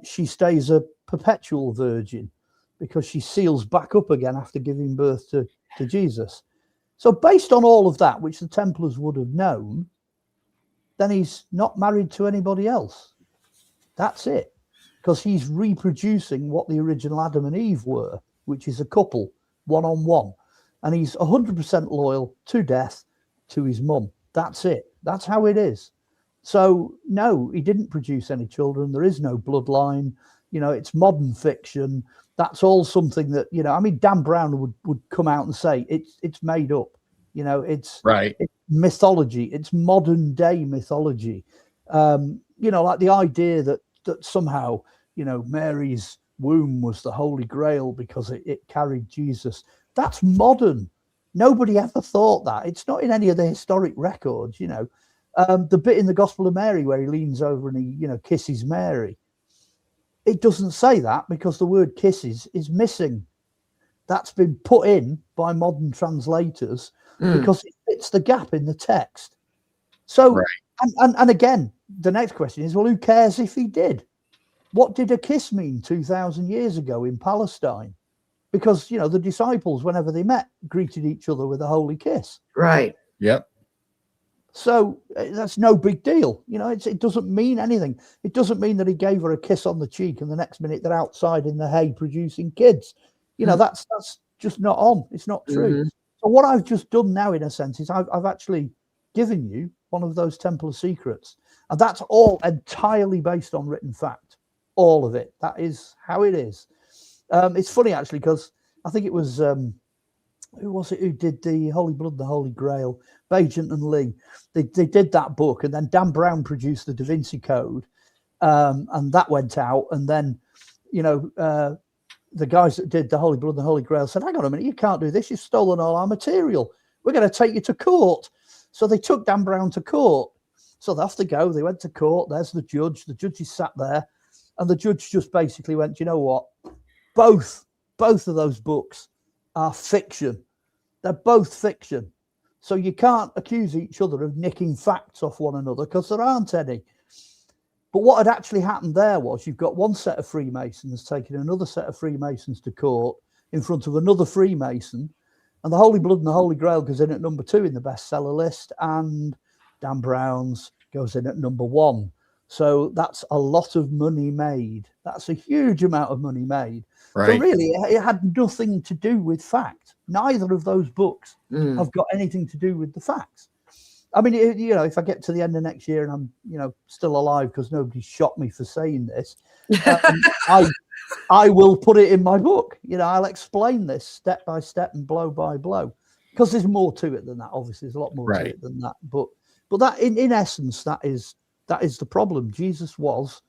she stays a perpetual virgin because she seals back up again after giving birth to Jesus. So based on all of that, which the Templars would have known, then he's not married to anybody else. That's it. Because he's reproducing what the original Adam and Eve were, which is a couple, one-on-one. And he's 100% loyal to death to his mum. That's it. That's how it is. So, no, he didn't produce any children. There is no bloodline. It's modern fiction. That's all something that, Dan Brown would come out and say it's made up. It's right. It's mythology. It's modern day mythology. Like the idea that somehow, Mary's womb was the Holy Grail because it carried Jesus. That's modern. Nobody ever thought that. It's not in any of the historic records, The bit in the Gospel of Mary where he leans over and he, kisses Mary. It doesn't say that because the word kisses is missing. That's been put in by modern translators because it fits the gap in the text. So, right. and again, the next question is, well, who cares if he did? What did a kiss mean 2,000 years ago in Palestine? Because, the disciples, whenever they met, greeted each other with a holy kiss. Right. Yep. So that's no big deal. It doesn't mean anything. It doesn't mean that he gave her a kiss on the cheek and the next minute they're outside in the hay producing kids. That's just not on. It's not true. Mm-hmm. So what I've just done now, in a sense, is I've actually given you one of those Templar secrets. And that's all entirely based on written fact. All of it. That is how it is. It's funny, actually, because I think it was, who was it who did the Holy Blood, the Holy Grail? Bagent and Lee. They did that book, and then Dan Brown produced the Da Vinci Code, and that went out. And then, the guys that did the Holy Blood, the Holy Grail said, hang on a minute, you can't do this. You've stolen all our material. We're going to take you to court. So they took Dan Brown to court. So off they go. They went to court. There's the judge. The judge is sat there. And the judge just basically went, you know what? Both of those books are fiction. They're both fiction. So you can't accuse each other of nicking facts off one another because there aren't any. But what had actually happened there was you've got one set of Freemasons taking another set of Freemasons to court in front of another Freemason. And the Holy Blood and the Holy Grail goes in at number 2 in the bestseller list. And Dan Brown's goes in at number 1. So that's a lot of money made. That's a huge amount of money made. Right. So really, it had nothing to do with fact. Neither of those books have got anything to do with the facts. I mean, if I get to the end of next year and I'm, still alive because nobody shot me for saying this, I will put it in my book. I'll explain this step by step and blow by blow, because there's more to it than that. Obviously, there's a lot more to it than that. But that, in essence, that is the problem. Jesus was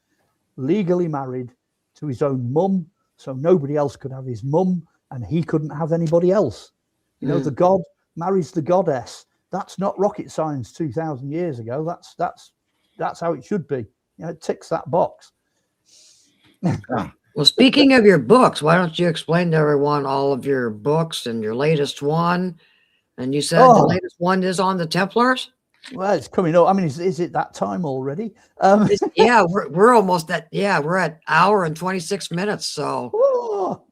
legally married to his own mum, so nobody else could have his mum, and he couldn't have anybody else. The god marries the goddess. That's not rocket science 2,000 years ago. That's how it should be. It ticks that box. Well, speaking of your books, why don't you explain to everyone all of your books and your latest one? And you said the latest one is on the Templars? Well, it's coming up. I mean, is it that time already? Yeah, we're almost at, we're at hour and 26 minutes. So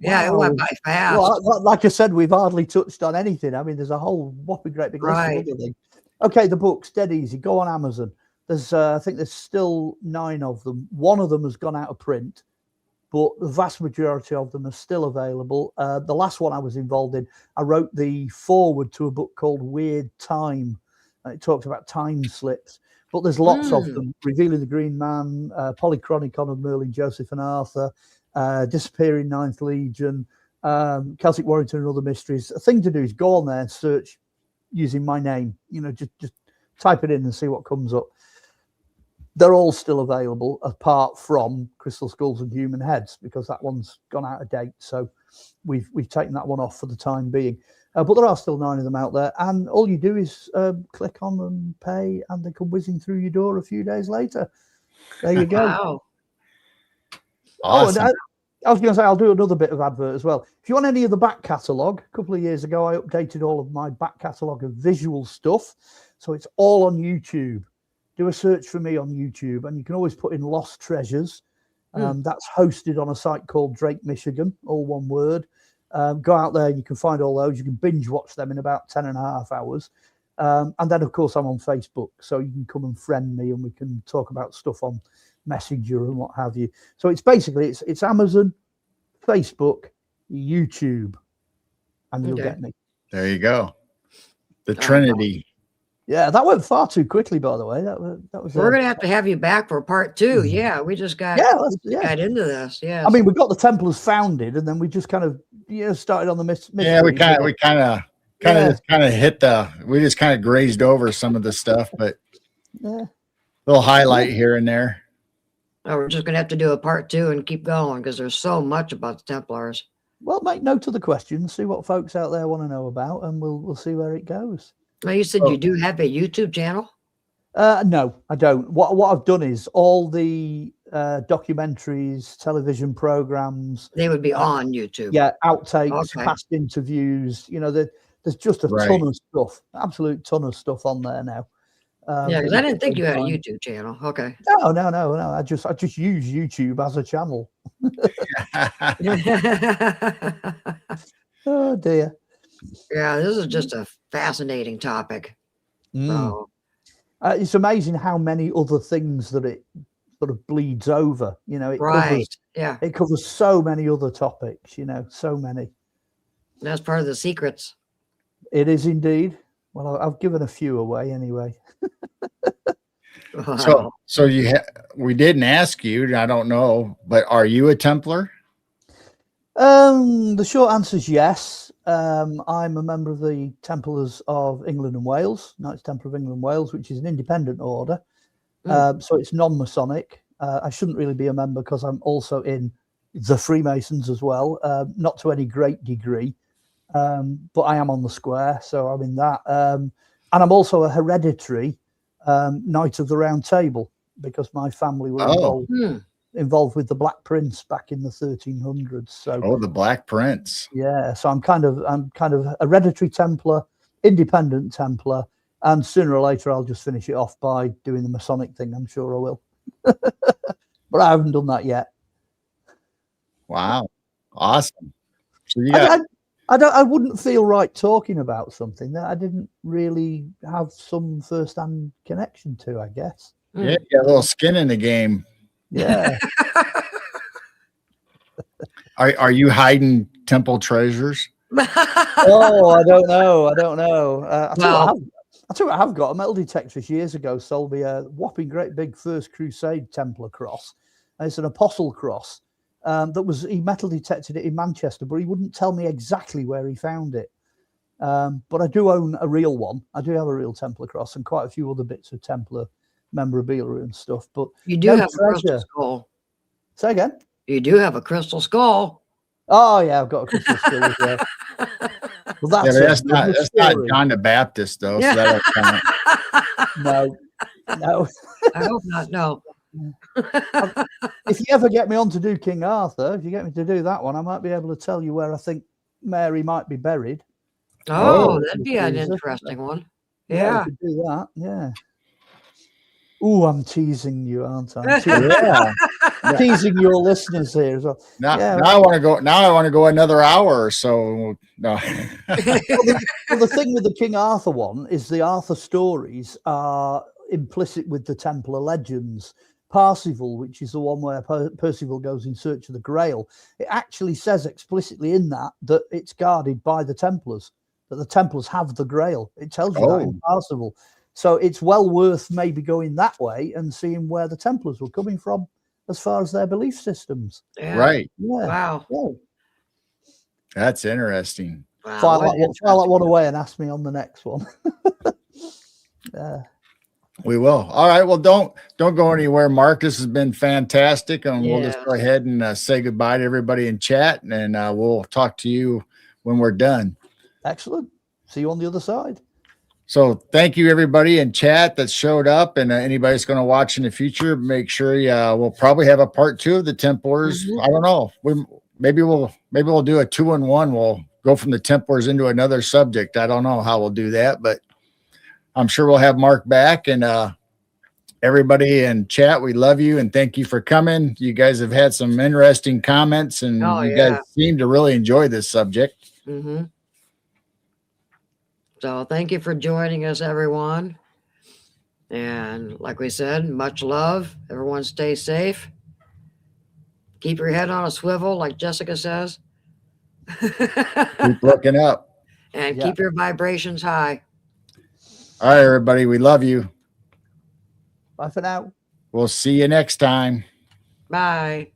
it went by fast. Well, like I said, we've hardly touched on anything. I mean, there's a whole whopping great big list of other things. Okay, the books, dead easy. Go on Amazon. There's, I think there's still 9 of them. One of them has gone out of print, but the vast majority of them are still available. The last one I was involved in, I wrote the foreword to a book called Weird Time. It talks about time slips, but there's lots of them. Revealing the Green Man, Polychronicon of Merlin, Joseph and Arthur, Disappearing Ninth Legion, Celtic Warrington and Other Mysteries. A thing to do is go on there and search using my name. Just type it in and see what comes up. They're all still available, apart from Crystal Skulls and Human Heads, because that one's gone out of date. So we've taken that one off for the time being. But there are still 9 of them out there, and all you do is click on and pay, and they come whizzing through your door a few days later. There you go. Wow. Awesome. I was going to say, I'll do another bit of advert as well. If you want any of the back catalogue, a couple of years ago, I updated all of my back catalogue of visual stuff. So it's all on YouTube. Do a search for me on YouTube, and you can always put in Lost Treasures. That's hosted on a site called Drake, Michigan, all one word. Go out there, you can find all those. You can binge watch them in about 10.5 hours. And then, of course, I'm on Facebook, so you can come and friend me, and we can talk about stuff on Messenger and what have you. So it's basically, it's Amazon, Facebook, YouTube, and you'll get me. There you go. The Trinity. Yeah, that went far too quickly, by the way. That was. We're gonna have to have you back for part 2. Yeah, we just got got into this. Yeah, I mean, we got the Templars founded, and then we just kind of started on the mystery. Yeah, we kind of hit we just kind of grazed over some of the stuff, but little highlight here and there. Oh, we're just gonna have to do a part 2 and keep going, because there's so much about the Templars. Well, make note of the questions, see what folks out there want to know about, and we'll see where it goes. Well, you said you do have a YouTube channel? No, I don't. What I've done is all the documentaries, television programs. They would be on YouTube. Yeah, outtakes, past interviews. There's just a ton of stuff, absolute ton of stuff on there now. Because I didn't think you had a YouTube channel. Okay. No. I just use YouTube as a channel. Oh dear. Yeah, this is just a fascinating topic. So. It's amazing how many other things that it sort of bleeds over. It covers so many other topics. So many. That's part of the secrets. It is indeed. Well, I've given a few away anyway. Wow. So we didn't ask you. I don't know, but are you a Templar? The short answer is yes. I'm a member of the Templars of England and Wales, Knights Templar of England and Wales, which is an independent order. So it's non-Masonic. I shouldn't really be a member because I'm also in the Freemasons as well, not to any great degree, but I am on the square, so I'm in that. And I'm also a hereditary Knight of the Round Table, because my family were involved with the Black Prince back in the 1300s. So the Black Prince. Yeah, so I'm kind of hereditary Templar, independent Templar, and sooner or later I'll just finish it off by doing the Masonic thing. I'm sure I will. But I haven't done that yet. Wow. Awesome. So I wouldn't feel right talking about something that I didn't really have some first-hand connection to, I guess. Yeah, you got a little skin in the game. Yeah. Are you hiding temple treasures? Oh, I don't know. I don't know. I tell you what, Well, I tell you what, I have got a metal detectorist years ago sold me a whopping great big First Crusade Templar cross. And it's an apostle cross. He metal detected it in Manchester, but he wouldn't tell me exactly where he found it. But I do own a real one. I do have a real Templar cross and quite a few other bits of Templar memorabilia and stuff. But you do no have a crystal treasure. skull. Say again. You do have a crystal skull. Oh yeah, I've got a crystal skull as well. Well, That's not John the Baptist though. So Yeah. that'll count. No. I hope not. No. If you ever get me on to do King Arthur, if you get me to do that one, I might be able to tell you where I think Mary might be buried. Oh, that'd be an interesting one. Yeah. We could do that. Yeah. Ooh, I'm teasing you, aren't I? Teasing your listeners here as well. Now I want to go. Now I want to go another hour or so. No. Well, the thing with the King Arthur one is the Arthur stories are implicit with the Templar legends. Parsifal, which is the one where Percival goes in search of the Grail, it actually says explicitly in that it's guarded by the Templars, that the Templars have the Grail. It tells you that in Parsifal. So it's well worth maybe going that way and seeing where the Templars were coming from as far as their belief systems. Yeah. Right. Yeah. Wow. Yeah. That's interesting. Wow, file that one away and ask me on the next one. We will. All right. Well, don't go anywhere, Mark. This has been fantastic, and we'll just go ahead and say goodbye to everybody in chat, and we'll talk to you when we're done. Excellent. See you on the other side. So thank you, everybody in chat that showed up, and anybody's going to watch in the future. Make sure we'll probably have a part 2 of the Templars. I don't know. Maybe we'll do a 2-in-1. We'll go from the Templars into another subject. I don't know how we'll do that, but I'm sure we'll have Mark back. And everybody in chat, we love you and thank you for coming. You guys have had some interesting comments, and you guys seem to really enjoy this subject. Mm-hmm. So thank you for joining us, everyone. And like we said, much love. Everyone stay safe. Keep your head on a swivel, like Jessica says. Keep looking up. And keep your vibrations high. All right, everybody. We love you. Bye for now. We'll see you next time. Bye.